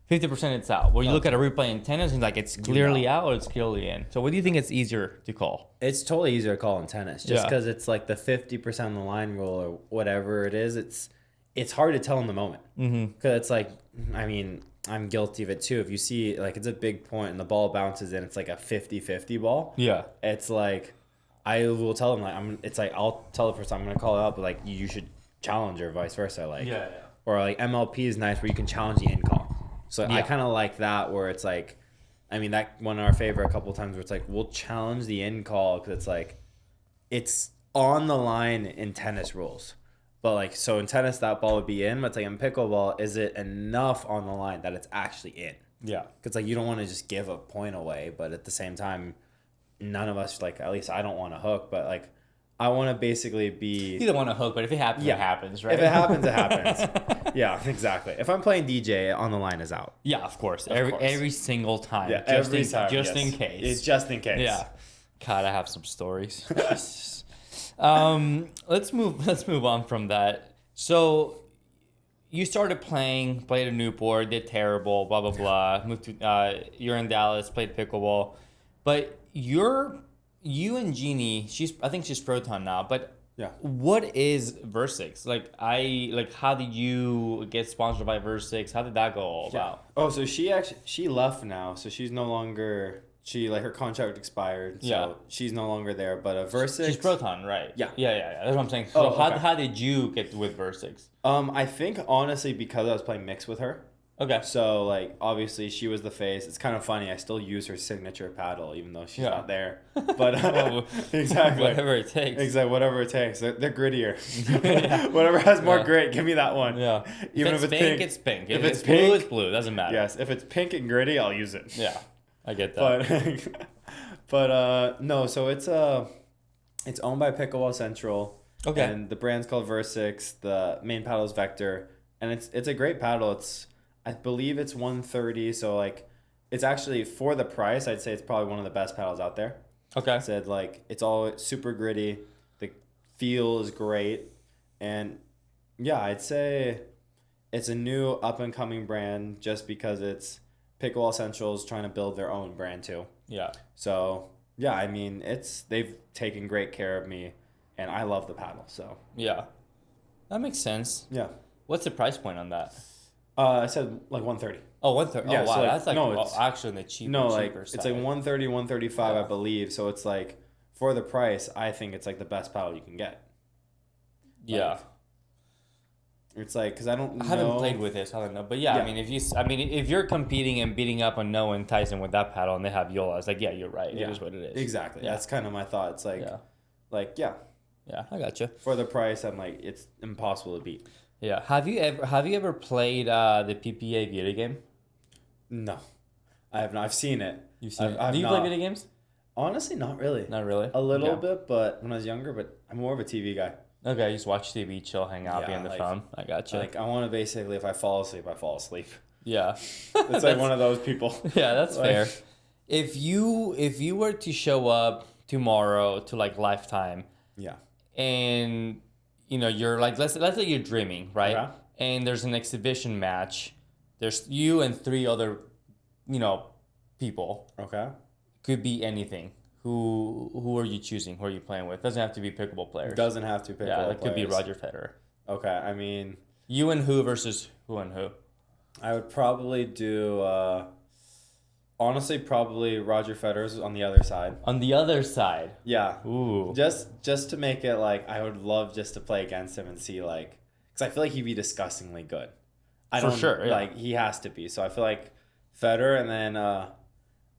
50% it's out. Where you look at a replay in tennis and like it's clearly out or it's clearly in. So what do you think it's easier to call? It's totally easier to call in tennis just because it's like the 50% on the line rule or whatever it is. It's hard to tell in the moment because it's like, I'm guilty of it too. If you see like it's a big point and the ball bounces in, it's like a 50-50 ball. Yeah. It's like, I will tell them like I'll tell the person I'm gonna call it out, but like you should challenge or vice versa. Like or like MLP is nice where you can challenge the in call. So I kind of like that where it's like, that won our favor a couple of times where it's like we'll challenge the in call because it's like it's on the line in tennis rules, but like so in tennis that ball would be in, but it's like in pickleball, is it enough on the line that it's actually in? Yeah, because like you don't want to just give a point away, but at the same time. None of us, like, at least I don't want to hook, but, like, I want to basically be... You don't want to hook, but if it happens, it happens, right? If it happens, it happens. Yeah, exactly. If I'm playing DJ, on the line is out. Yeah, of course. Every single time. Yeah, every time. Just in case. It's just in case. Yeah. God, I have some stories. Let's move on from that. So... You started played a Newport, did terrible, blah, blah, blah. Moved to, you're in Dallas, played pickleball. But you and Jeannie, I think she's Proton now, but what is Versix? How did you get sponsored by Versix? How did that go all about? Oh, so she left now, so she's no longer... her contract expired, so she's no longer there. But Versix... She's Proton, right? Yeah. That's what I'm saying. So how did you get with Versix? I think, honestly, because I was playing mixed with her. Okay. So, like, obviously, she was the face. It's kind of funny. I still use her signature paddle, even though she's not there. But Well, exactly. Whatever it takes. Exactly. Whatever it takes. They're grittier. Whatever has more grit, give me that one. Yeah. Even if it's pink, it's pink. If it's pink, blue, it's blue. Doesn't matter. Yes. If it's pink and gritty, I'll use it. Yeah. I get that. No. So it's owned by Pickleball Central. Okay. And the brand's called Versix. The main paddle is Vector, and it's a great paddle. I believe it's 130. So like, it's actually for the price. I'd say it's probably one of the best paddles out there. Okay. I said like it's all super gritty. The feel is great, and yeah, I'd say it's a new up and coming brand just because it's Pickleball Central's trying to build their own brand too. Yeah. So yeah, I mean they've taken great care of me, and I love the paddle. So Yeah. That makes sense. yeah. What's the price point on that? I said like 130. Oh, 130. Yeah, Oh, wow. so, like, That's like no, it's- actually in the cheaper, No, like cheaper side. it's like 130, 135, Yeah. I believe. So it's like for the price, I think it's like the best paddle you can get. Yeah. Like, it's like because I haven't played with it, so I don't know. But yeah, Yeah. I mean, if you're competing and beating up on Noah and Tyson with that paddle, and they have Yola, it's like, yeah, you're right. Yeah. It is what it is. Exactly. Yeah. That's kind of my thought. It's like, Yeah. Yeah, I gotcha. for the price, I'm like, it's impossible to beat. Yeah. Have you ever played the PPA video game? No, I have not. I've seen it. You've seen it. I've Do you not. play video games? Honestly, not really. Not really. A little Yeah. bit, but when I was younger. But I'm more of a TV guy. Okay, just watch TV, chill, hang out, be Yeah, on the like- phone. I gotcha. Like I want to basically, if I fall asleep, I fall asleep. Yeah. It's like one of those people. Yeah, that's Like- fair. If you were to show up tomorrow to like Lifetime, Yeah. and you're like, let's say you're dreaming, right? Okay. And there's an exhibition match. There's you and three other, people. Okay. Could be anything. Who are you choosing? Who are you playing with? Doesn't have to be pickleball players. Doesn't have to pick. Yeah, it could be Roger Federer. Okay. I mean, You and who versus who and who? I would probably do. Honestly, probably Roger Federer's on the other side. On the other side. Yeah. Ooh. Just to make it like I would love just to play against him and see like because I feel like he'd be disgustingly good. For sure, yeah. Like he has to be. So I feel like Federer, and then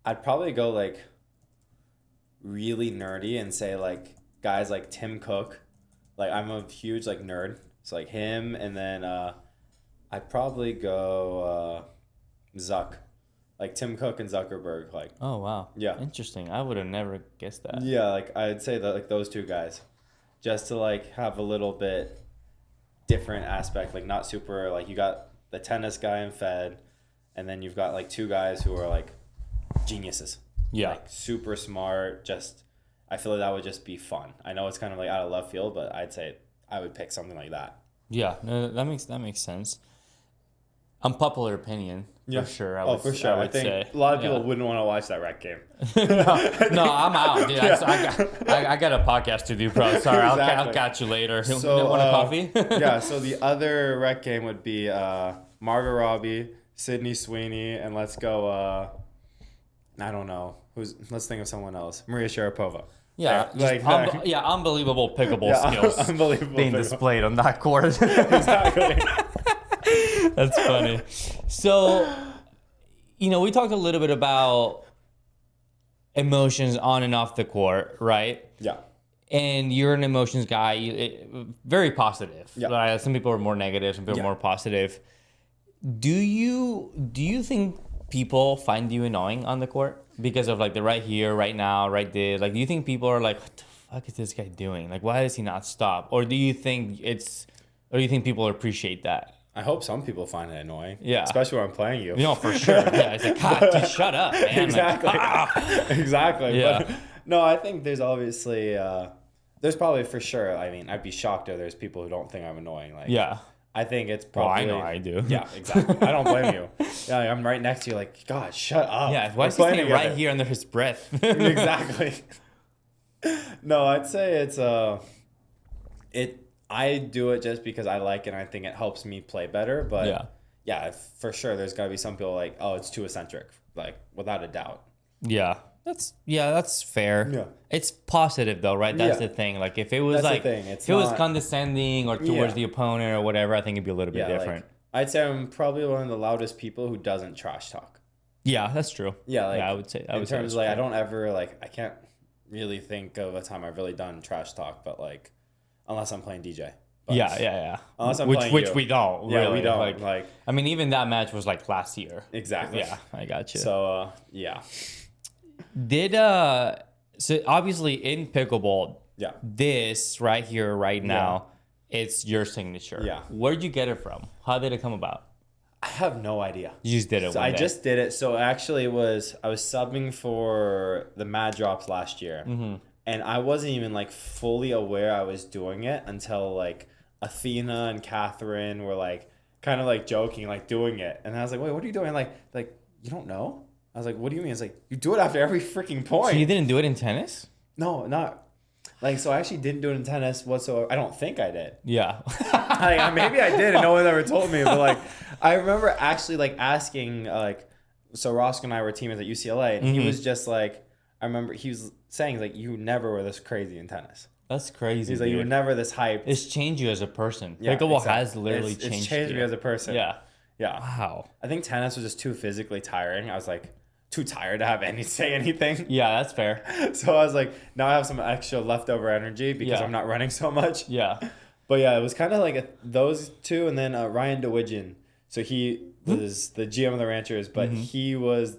I'd probably go like really nerdy and say like guys like Tim Cook. Like I'm a huge like nerd. So like him, and then I'd probably go Zuck. Like Tim Cook and Zuckerberg, like Oh wow. Yeah. Interesting. I would have never guessed that. yeah, like I'd say that like those two guys, just to like have a little bit different aspect, like not super like you got the tennis guy and Fed, and then you've got like two guys who are like geniuses, Yeah. like super smart. Just I feel like that would just be fun. I know it's kind of like out of left field, but I'd say I would pick something like that. Yeah. No, that makes sense. Unpopular opinion. For sure. I would think say. a lot of people Yeah. wouldn't want to watch that rec game. No, I'm out, dude. I got a podcast to do, bro. Sorry, I'll Exactly. catch you later. So, Want a coffee? Yeah, so the other rec game would be Margot Robbie, Sydney Sweeney, and let's go. I don't know let's think of someone else. Maria Sharapova. Yeah, Like unbelievable pickleball skills unbelievable. being pickleball. displayed on that court. Exactly. That's funny. So, we talked a little bit about emotions on and off the court, right? Yeah. And you're an emotions guy, very positive. Yeah. Right? Some people are more negative, some people are more positive. Do you think people find you annoying on the court because of like the right here, right now, right there? Like, do you think people are like, what the fuck is this guy doing? Like, why does he not stop? Or do you think people appreciate that? I hope some people find it annoying. Yeah. Especially when I'm playing you. For sure. Yeah, it's like, God, dude, shut up, man. Exactly. Like, Exactly. Yeah. But, no, I think there's obviously there's probably for sure. I mean, I'd be shocked if there's people who don't think I'm annoying. Like, yeah. I think it's Well, probably. I know I do. Yeah, exactly. I don't blame you. Yeah, I'm right next to you. Like, God, shut up. Yeah, why We're is he playing standing right together. here under his breath? Exactly. No, I'd say it's I do it just because I like it and I think it helps me play better. But yeah, for sure, there's got to be some people like, oh, it's too eccentric, like without a doubt. Yeah. That's fair. Yeah. It's positive though, right? That's Yeah. the thing. Like if it was That's the like thing. It's if it was not- condescending or towards Yeah. the opponent or whatever, I think it'd be a little bit Yeah, different. I'd say I'm probably one of the loudest people who doesn't trash talk. Yeah, that's true. Yeah, like I would say. In terms of, like, I don't ever like I can't really think of a time I've really done trash talk, but like unless I'm playing DJ. But Yeah. Unless I'm which playing which you. we don't. Yeah, really. we don't. Like I mean, even that match was like last year. exactly. Yeah, I got you. So yeah. Did so obviously in pickleball, Yeah. this right here, right now, it's your signature. Yeah. Where'd you get it from? How did it come about? I have no idea. You just did it. So one I day. just did it. So actually, I was subbing for the Mad Drops last year, and I wasn't even like fully aware I was doing it until like Athena and Catherine were like kind of like joking, like doing it, and I was like, "Wait, what are you doing?" Like you don't know? I was like, "What do you mean?" It's like you do it after every freaking point. So you didn't do it in tennis? No, not. Like, so I actually didn't do it in tennis whatsoever. I don't think I did. Yeah. Like, maybe I did and no one ever told me. But, like, I remember actually, like, asking, like, so Roscoe and I were teammates at UCLA. And he was just like, I remember he was saying, like, you never were this crazy in tennis. That's crazy. He's like, you were never this hyped. It's changed you as a person. Yeah, Pickleball exactly. has literally It's changed changed you. me as a person. Yeah. Yeah. Wow. I think tennis was just too physically tiring. I was like, too tired to have say anything. Yeah, that's fair. So I was like, now I have some extra leftover energy because I'm not running so much. Yeah. But yeah, it was kind of like those two, and then Ryan DeWidgeon. So he was the GM of the Ranchers, but he was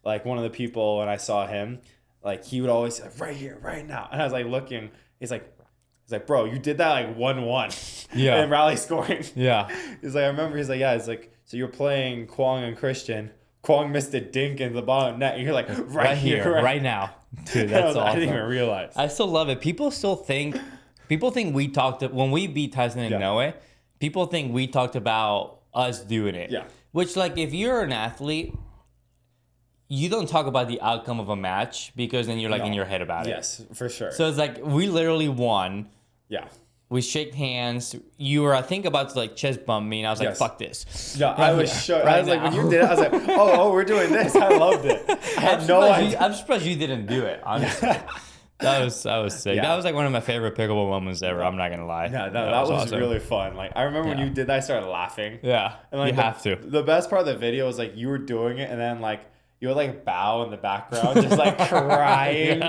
like one of the people, and I saw him, like he would always say, right here, right now. And I was like looking, he's like, bro, you did that like 1-1. Yeah. And rally scoring. Yeah. He's like, I remember, he's like, yeah, it's like, so you're playing Kwong and Christian. Kwong missed a dink in the bottom net. And you're like, right here, right now. Dude, that's awesome. I didn't even realize. I still love it. People think we talked, when we beat Tyson and Noe, people think we talked about us doing it. Yeah. Which, like, if you're an athlete, you don't talk about the outcome of a match because then you're like in your head about it. Yes, for sure. So it's like, we literally won. Yeah. We shake hands. You were, I think, about to like chest bump me, and I was like, "Fuck this." Yeah, I was shook. I was like, when you did it, I was like, "Oh, we're doing this." I loved it. I had no idea. I'm surprised you didn't do it. Honestly, that was sick. Yeah. That was like one of my favorite pickleball moments ever. I'm not gonna lie. Yeah, that was awesome. really fun. Like I remember when you did that, I started laughing. Yeah, and like you have to. The best part of the video was like you were doing it, and then like you would like bow in the background, just like crying.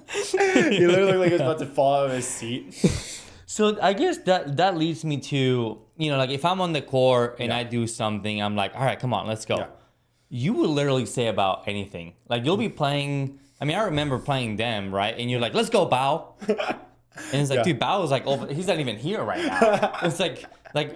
He literally looked like he was about to fall out of his seat. So I guess that leads me to, you know, like if I'm on the court and I do something, I'm like, all right, come on, let's go. Yeah. You will literally say about anything. Like you'll be playing. I mean, I remember playing them, right? And you're like, let's go, Bao. And it's like, dude, Bao is like, over, he's not even here right now. It's like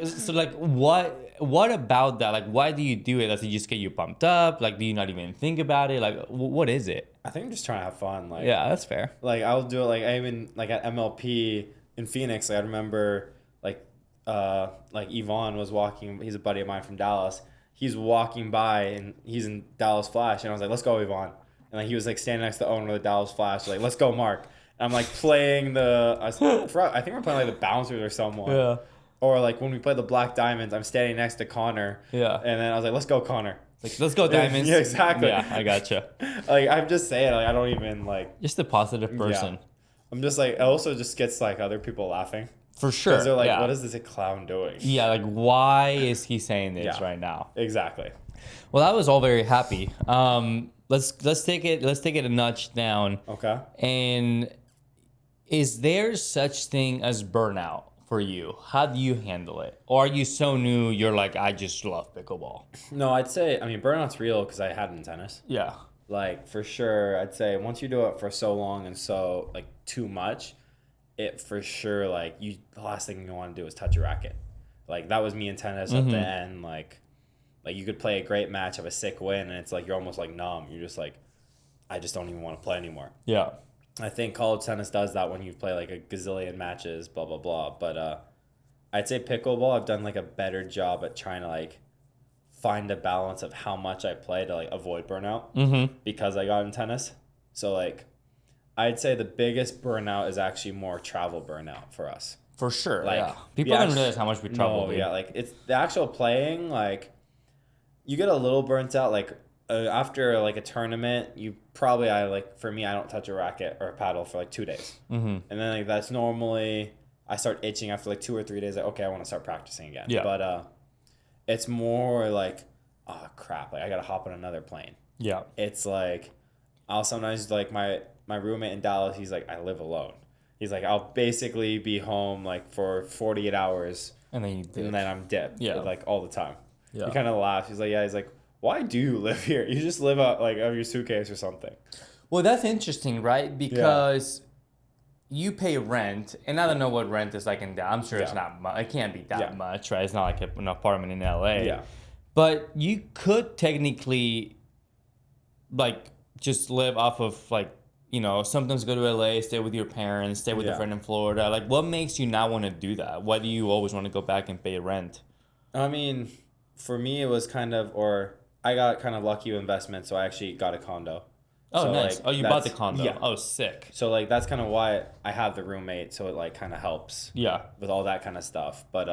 so like what about that? Like, why do you do it? Does it just get you pumped up? Like, do you not even think about it? Like, what is it? I think I'm just trying to have fun. Like Yeah, that's fair. Like I'll do it. Like I even like at MLP in Phoenix. Like I remember like Yvonne was walking. He's a buddy of mine from Dallas. He's walking by and he's in Dallas Flash, and I was like, let's go, Yvonne. And like he was like standing next to the owner of the Dallas Flash, like, let's go, Mark. And I'm like playing I think we're playing like the Bouncers or someone. Yeah. Or like when we played the Black Diamonds, I'm standing next to Connor. Yeah. And then I was like, let's go, Connor. Like, let's go, Diamonds. Yeah, exactly. Yeah, I gotcha. Like I'm just saying, like I don't even like. Just a positive person. Yeah. I'm just like, it also just gets like other people laughing. For sure. Because they're like, yeah. what is this clown doing? Yeah, like why is he saying this right now? Exactly. Well, I was all very happy. Let's take it a notch down. Okay. And is there such thing as burnout for you? How do you handle it? Or are you so new, you're like, I just love pickleball? No, I'd say, I mean, burnout's real because I had it in tennis. Yeah. Like, for sure, I'd say once you do it for so long and so, like, too much, it for sure, like, the last thing you want to do is touch a racket. Like, that was me in tennis at the end. Like, you could play a great match, have a sick win, and it's like you're almost, like, numb. You're just like, I just don't even want to play anymore. Yeah. I think college tennis does that when you play, like, a gazillion matches, blah, blah, blah. But I'd say pickleball, I've done, like, a better job at trying to, like, find a balance of how much I play to, like, avoid burnout because I got in tennis. So, like, I'd say the biggest burnout is actually more travel burnout for us. For sure. Like, yeah. People don't realize how much we travel. No, yeah, like, it's the actual playing, like, you get a little burnt out, like, after, like, a tournament, you probably, for me, I don't touch a racket or a paddle for, like, 2 days. And then, like, that's normally, I start itching after, like, 2 or 3 days, like, okay, I want to start practicing again. Yeah. But it's more like, oh crap, like I gotta hop on another plane. Yeah. It's like I'll sometimes like my roommate in Dallas, he's like, I live alone. He's like, I'll basically be home like for 48 hours And then you dip. and then I'm dipped. Yeah. Like all the time. Yeah. He kind of laughs. He's like, yeah, he's like, why do you live here? You just live out like of your suitcase or something. Well, that's interesting, right? Because you pay rent, and I don't know what rent is like in Dallas. I'm sure it's not much. It can't be that much, right? It's not like an apartment in LA. Yeah. But you could technically, like, just live off of, like, you know, sometimes go to LA, stay with your parents, stay with a friend in Florida. Like, what makes you not want to do that? Why do you always want to go back and pay rent? I mean, for me, it was kind of, or I got kind of lucky with investment, so I actually got a condo. Oh, So, nice. like, Oh, you bought the condo. Yeah. Oh, sick. So, like, that's kind of why I have the roommate, so it, like, kind of helps. Yeah. With all that kind of stuff. But,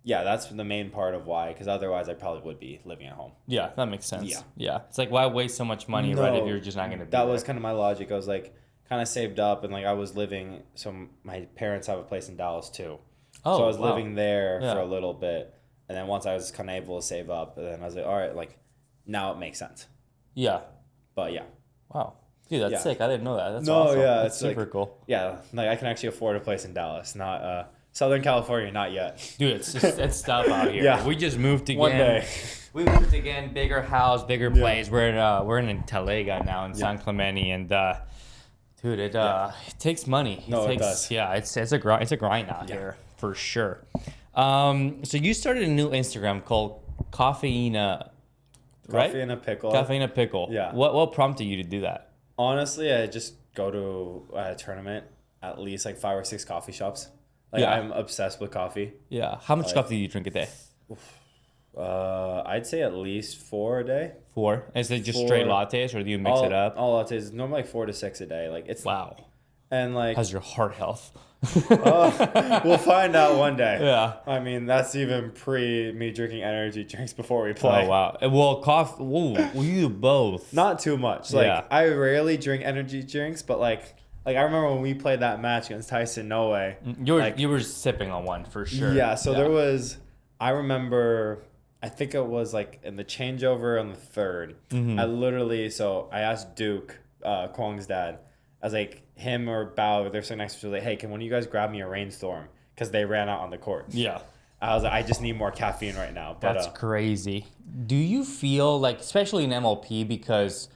yeah, that's the main part of why, because otherwise I probably would be living at home. Yeah, that makes sense. Yeah. Yeah. It's like, why waste so much money, right, if you're just not going to be That there? was kind of my logic. I was, like, kind of saved up, and, like, I was living, so my parents have a place in Dallas, too. Oh, so I was wow. living there Yeah. for a little bit, and then once I was kind of able to save up, and then I was like, all right, like, now it makes sense. Yeah. But, yeah. Wow. Dude, that's sick. I didn't know that. That's No, awesome. yeah, That's it's super like- cool. Yeah, like, I can actually afford a place in Dallas, not Southern California, not yet. Dude, it's tough out here. Yeah. We just moved again. One day. We moved again, bigger house, bigger place. We're in Talega now in San Clemente, and dude, it takes money. No, it takes, does. Yeah, it's a grind out here for sure. So you started a new Instagram called Coffeina, right? Coffee and a pickle. Coffeina Pickle. Yeah. What prompted you to do that? Honestly, I just go to a tournament, at least like 5 or 6 coffee shops. Like, Yeah. I'm obsessed with coffee. Yeah. How much coffee do you drink a day? I'd say at least 4 a day. 4. Is it just straight lattes, or do you mix it up? All lattes, normally like 4 to 6 a day. Like, it's Wow. and like How's your heart health? we'll find out one day. Yeah. I mean, that's even pre me drinking energy drinks before we play. Oh wow. Well, coffee. Whoa, you both. Not too much. Like, Yeah. I rarely drink energy drinks, but like I remember when we played that match against Tyson No Way. You were sipping on one for sure. Yeah, so there was, I remember, I think it was like in the changeover on the 3rd. Mm-hmm. I literally, so I asked Duke, Kwong's dad, I was like, him or Bao, they're sitting next to each other, like, hey, can one of you guys grab me a rainstorm? Because they ran out on the court. Yeah. I was like, I just need more caffeine right now. But, That's crazy. Do you feel like, especially in MLP, because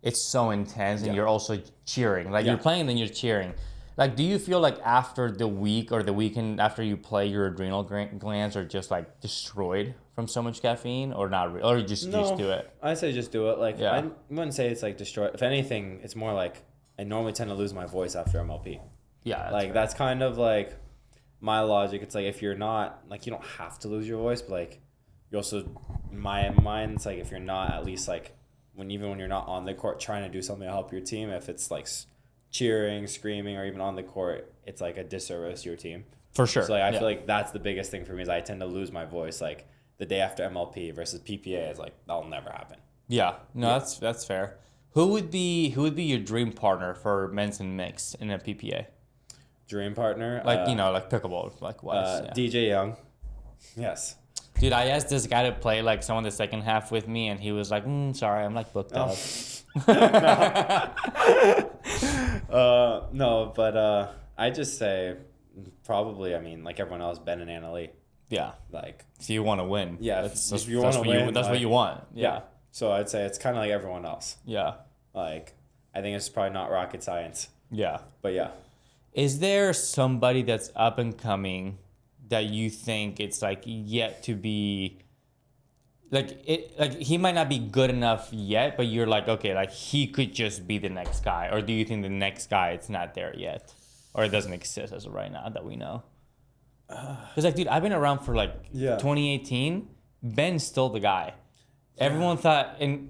it's so intense and you're also cheering, like you're playing and then you're cheering. Like, do you feel like after the week or the weekend after you play, your adrenal glands are just like destroyed from so much caffeine, or not? Or you just do it? I'd say just do it. Like, Yeah. I wouldn't say it's like destroy. If anything, it's more like I normally tend to lose my voice after MLP. Yeah. That's kind of like my logic. It's like if you're not, like, you don't have to lose your voice, but like you also, in my mind, it's like if you're not at least like even when you're not on the court trying to do something to help your team, if it's like cheering, screaming, or even on the court, it's like a disservice to your team. For sure. So like I feel like that's the biggest thing for me is I tend to lose my voice like the day after MLP versus PPA is like that'll never happen. Yeah. No, that's fair. Who would be your dream partner for men's and mix in a PPA? Dream partner, Like like pickleball, like wise. Yeah. DJ Young. Yes. Dude, I asked this guy to play like some of the second half with me, and he was like, "Sorry, I'm like booked up." No, but I just say probably. I mean, like everyone else, Ben and Anna Lee. Yeah. Like, So you want to win? Yeah, That's if you that's wanna what win, that's what like- you want. yeah. So I'd say it's kind of like everyone else. Yeah. Like, I think it's probably not rocket science, Yeah. but yeah. Is there somebody that's up and coming that you think it's like yet to be like he might not be good enough yet, but you're like, okay, like he could just be the next guy? Or do you think the next guy it's not there yet, or it doesn't exist as of right now that we know? Because like, dude, I've been around for like 2018. Ben's still the guy. Everyone thought, and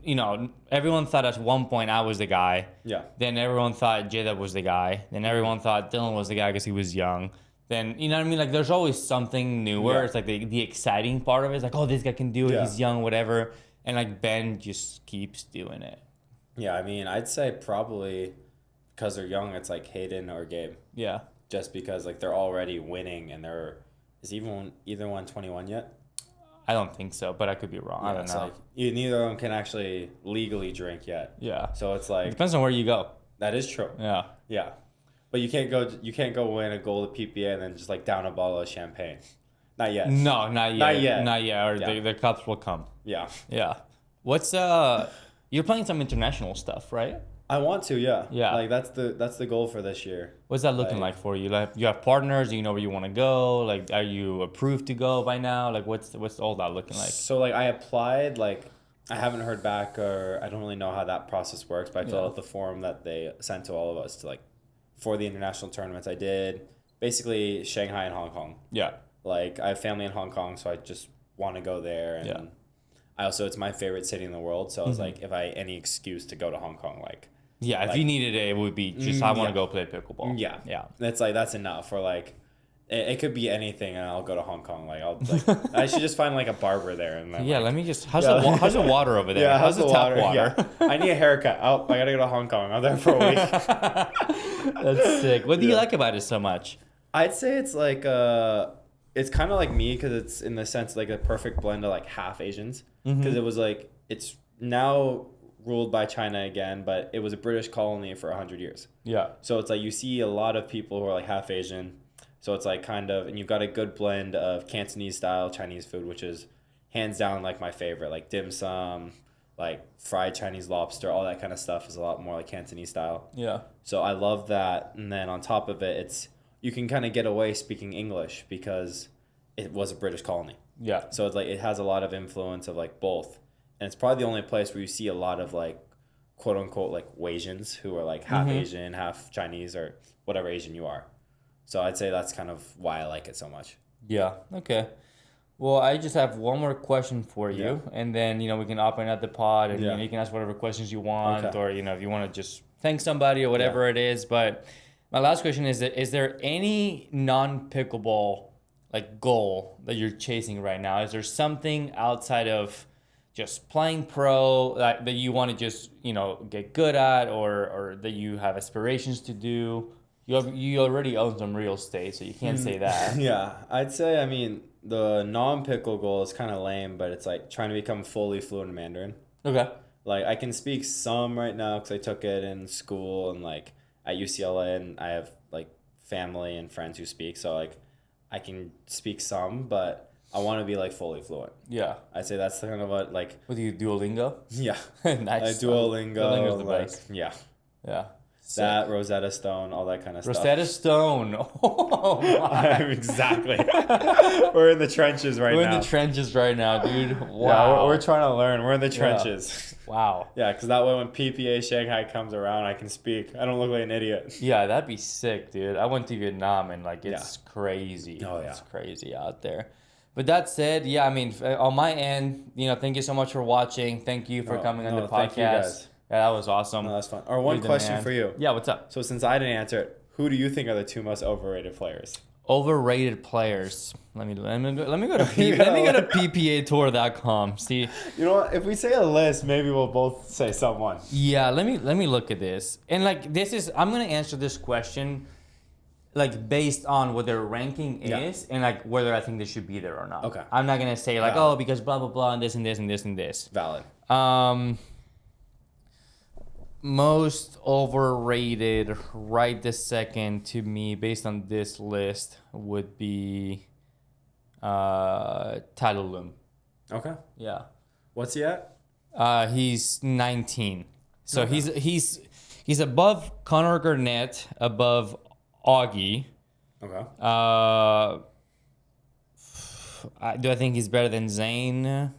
everyone thought at one point I was the guy. Yeah. Then everyone thought Jada was the guy. Then everyone thought Dylan was the guy because he was young. Then, you know what I mean? Like, there's always something newer. Yeah. It's like the exciting part of it is like, oh, this guy can do it. Yeah. He's young, whatever. And like Ben just keeps doing it. Yeah, I mean, I'd say probably because they're young, it's like Hayden or Gabe. Yeah. Just because like they're already winning and is either one 21 yet? I don't think so, but I could be wrong. I don't know. Like neither of them can actually legally drink yet. Yeah. So it's It like depends on where you go. that is true. Yeah. Yeah. But you can't go win a gold at PPA and then just like down a bottle of champagne. Not yet. No, not yet. Not yet. Not yet. Or Yeah. the cups will come. Yeah. Yeah. What's you're playing some international stuff, right? I want to, yeah. Yeah. Like that's the goal for this year. What's that looking like for you? Like you have partners, you know where you want to go? Like are you approved to go by now? Like what's all that looking like? So like I applied, like I haven't heard back, or I don't really know how that process works, but I filled out the form that they sent to all of us to like for the international tournaments. I did basically Shanghai and Hong Kong. Yeah. Like I have family in Hong Kong, so I just want to go there, and I also it's my favorite city in the world, so I was like if I any excuse to go to Hong Kong, like Yeah, if you needed it, it would be just I want to go play pickleball. yeah. Yeah. That's enough. Or like it could be anything, and I'll go to Hong Kong. Like I should just find like a barber there, and then Yeah, let me just how's the water over there? Yeah, how's the tap water? Yeah. I need a haircut. I gotta go to Hong Kong. I'm there for a week. That's sick. What do you like about it so much? I'd say it's like it's kind of like me because it's in the sense like a perfect blend of like half Asians because it was like it's now ruled by China again, but it was a British colony for 100 years. Yeah. So it's like you see a lot of people who are like half Asian. So it's like kind of, and you've got a good blend of Cantonese style Chinese food, which is hands down like my favorite, like dim sum, like fried Chinese lobster, all that kind of stuff is a lot more like Cantonese style. Yeah. So I love that. And then on top of it, you can kind of get away speaking English because it was a British colony. Yeah. So it's like it has a lot of influence of like both. And it's probably the only place where you see a lot of like quote unquote like Wasians who are like half Asian, half Chinese, or whatever Asian you are. So I'd say that's kind of why I like it so much. Yeah. Okay. Well, I just have one more question for you, and then we can open up the pod, and you can ask whatever questions you want, or if you want to just thank somebody or whatever it is. But my last question is that is there any non-pickleball like goal that you're chasing right now? Is there something outside of just playing pro that you want to just get good at, or that you have aspirations to do? You already own some real estate, so you can't say that. Yeah, I'd say, I mean, the non-pickle goal is kind of lame, but it's like trying to become fully fluent in Mandarin. Okay. Like, I can speak some right now because I took it in school and, like, at UCLA, and I have, like, family and friends who speak, so, like, I can speak some, but I want to be, like, fully fluent. Yeah. I'd say that's kind of what, like... What do you, Duolingo? Yeah. Nice. Duolingo. Duolingo's the like, best. Yeah. Yeah. That, Rosetta Stone, all that kind of stuff. Rosetta Stone. Oh, my. Exactly. We're in the trenches right now. We're in the trenches right now, dude. Wow. Yeah, we're trying to learn. We're in the trenches. Wow. Yeah, because that way when PPA Shanghai comes around, I can speak. I don't look like an idiot. Yeah, that'd be sick, dude. I went to Vietnam, and, like, it's crazy. Oh, yeah. It's crazy out there. But that said, yeah, I mean, on my end, thank you so much for watching. Thank you for coming on the podcast. Thank you guys. Yeah, that was awesome. No, that's fun. Or one question for you. Yeah, what's up? So since I didn't answer it, who do you think are the two most overrated players? Overrated players. Let me go to ppatour.com. See. You know what? If we say a list, maybe we'll both say someone. Yeah, let me look at this. And like I'm gonna answer this question like based on what their ranking is and like whether I think they should be there or not. Okay. I'm not gonna say like because blah blah blah and this and this and this and this. Valid. Most overrated right this second to me based on this list would be Tyler Loom. Okay. Yeah. What's he at? He's 19. So he's above Connor Garnett, above Augie. Okay. Do I think he's better than Zane?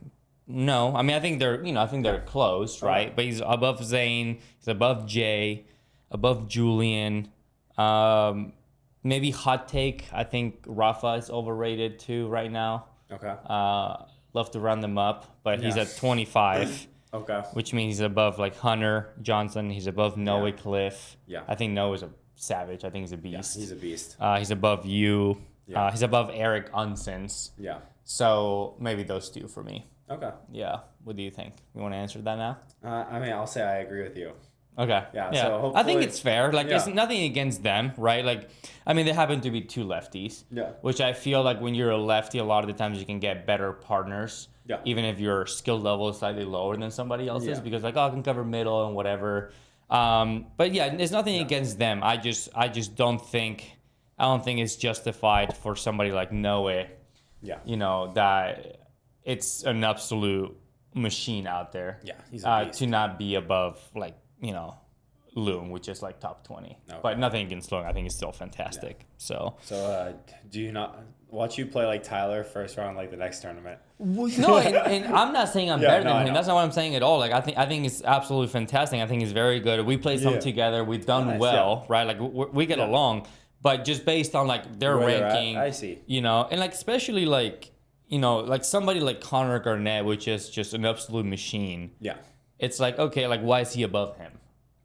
No, I mean I think they're close, right? But he's above Zane, he's above Jay, above Julian. Maybe hot take. I think Rafa is overrated too right now. Okay. Love to run them up, but he's at 25. Okay. Which means he's above like Hunter Johnson. He's above Noah Cliff. Yeah. I think Noah's a savage. I think he's a beast. Yeah, he's a beast. He's above you. Yeah. He's above Eric Unsens. Yeah. So maybe those two for me. Okay. Yeah. What do you think? You want to answer that now? I mean, I'll say I agree with you. Okay. Yeah, Yeah. so I think hopefully- it's fair. Like, Yeah. it's nothing against them, right? Like, I mean, they happen to be two lefties. Yeah. Which I feel like when you're a lefty, a lot of the times you can get better partners. Yeah. Even if your skill level is slightly lower than somebody else's, Yeah. because like, oh, I can cover middle and whatever. But yeah, there's nothing against them. I just don't think it's justified for somebody like Noe. Yeah. You know, that it's an absolute machine out there. Yeah, he's a beast. To not be above, like, you know, Loom, which is like top 20. Okay. But nothing against Loom. I think he's still fantastic. So Do you not watch you play like Tyler first round like the next tournament? no, and I'm not saying I'm Yeah, better no, I than him. know. That's not what I'm saying at all. Like, I think it's absolutely fantastic. I think he's very good. We play some Yeah. together. We've done Nice, well, right? Like, we get along. But just based on like their Where they're at, ranking, I see. You know, and like especially like, you know, like somebody like Connor Garnett, which is just an absolute machine. Yeah. It's like, okay, like why is he above him?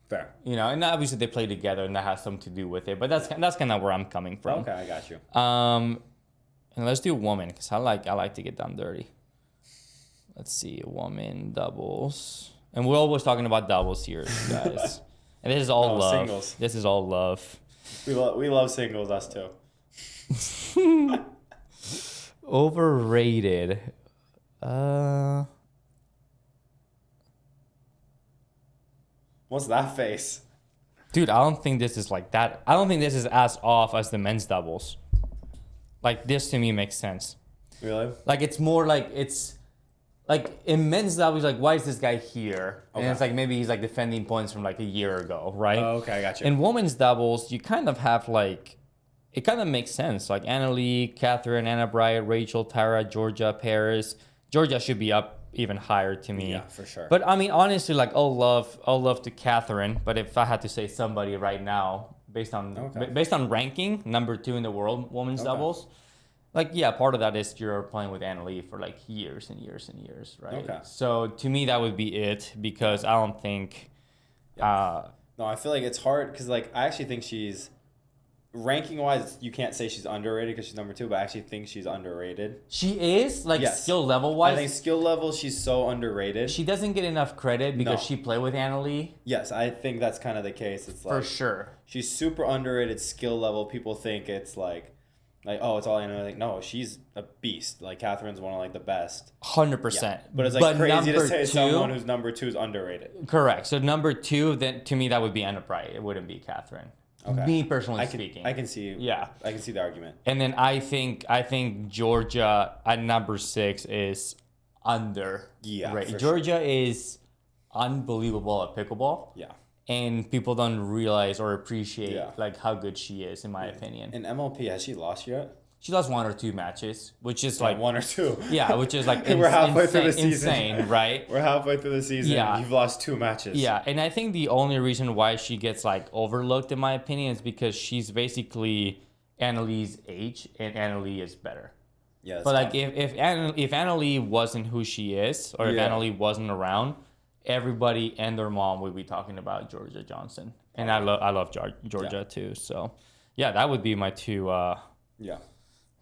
Fair. You know, and obviously they play together, and that has something to do with it. But that's kind of where I'm coming from. Okay, I got you. And let's do woman, because I like to get down dirty. Let's see, woman doubles, and we're always talking about doubles here, guys. And this is all love. Singles. This is all love. We love singles, us too. Overrated. What's that face? Dude, I don't think this is like that. I don't think this is as off as the men's doubles. Like, this to me makes sense. Really? Like, it's more like it's like in men's doubles, like, why is this guy here? And Okay. it's like maybe he's like defending points from like a year ago, right? Oh, okay, I got you. In women's doubles, you kind of have like, it kind of makes sense. Like Annalie, Catherine, Anna Bryant, Rachel, Tara, Georgia, Paris. Georgia should be up even higher to me. Yeah, for sure. But I mean, honestly, like all love to Catherine. But if I had to say somebody right now, based on ranking, number 2 in the world women's doubles, like, yeah, part of that is you're playing with Annalie for like years and years and years, right? Okay. So to me, that would be it, because I don't think. No, I feel like it's hard because like I actually think she's ranking wise. You can't say she's underrated because she's number 2, but I actually think she's underrated. She is, like, Yes. skill level wise. I think skill level she's so underrated. She doesn't get enough credit because No. she played with Annalie. Yes, I think that's kind of the case. It's like For sure. she's super underrated skill level. People think it's like oh, it's all I know. Like, no, she's a beast. Like, Catherine's one of like the best. 100%. Yeah. But it's like crazy to number say 2, someone who's number 2 is underrated. Correct. So number 2, then to me that would be Anna Bryant. It wouldn't be Catherine. Okay. Me personally I can speaking. see. Yeah. I can see the argument. And then I think Georgia at number 6 is under. Yeah, Right. for Georgia is unbelievable at pickleball. Yeah. And people don't realize or appreciate Yeah. like how good she is, in my opinion. In MLP, has she lost yet? She lost 1 or 2 matches, which is like 1 or 2. yeah, which is like We're halfway through the season. insane, right? We're halfway through the season. Yeah. You've lost 2 matches. Yeah, and I think the only reason why she gets like overlooked, in my opinion, is because she's basically Annalie's age, and Annalie is better. Yeah. But like if Annalie wasn't who she is, or if Yeah. Annalie wasn't around, everybody and their mom would be talking about Georgia Johnson, and I love Georgia too. So yeah, that would be my 2. Yeah.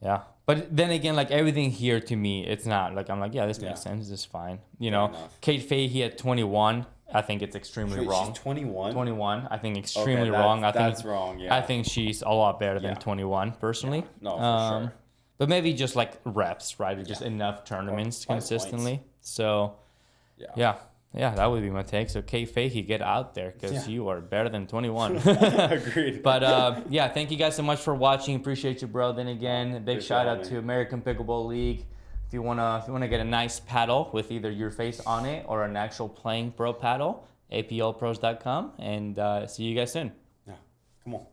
Yeah. But then again, like everything here to me, it's not like I'm like, yeah, this makes Yeah. sense. This is fine. You know, enough. Kate Fahey at 21, I think it's extremely Wait, wrong. She's 21. 21, I think extremely Okay, wrong. that's wrong. Yeah. I think she's a lot better than Yeah. 21 personally. Yeah. No, for sure. But maybe just like reps, right? Or just enough tournaments Or consistently. So yeah, that would be my take. So Kate Fahey, get out there because you are better than 21. Agreed. But yeah, thank you guys so much for watching. Appreciate you, bro. Then again, a big Appreciate shout out having to me. American Pickleball League. If you wanna get a nice paddle with either your face on it or an actual playing pro paddle, aplpros.com. And see you guys soon. Yeah. Come on.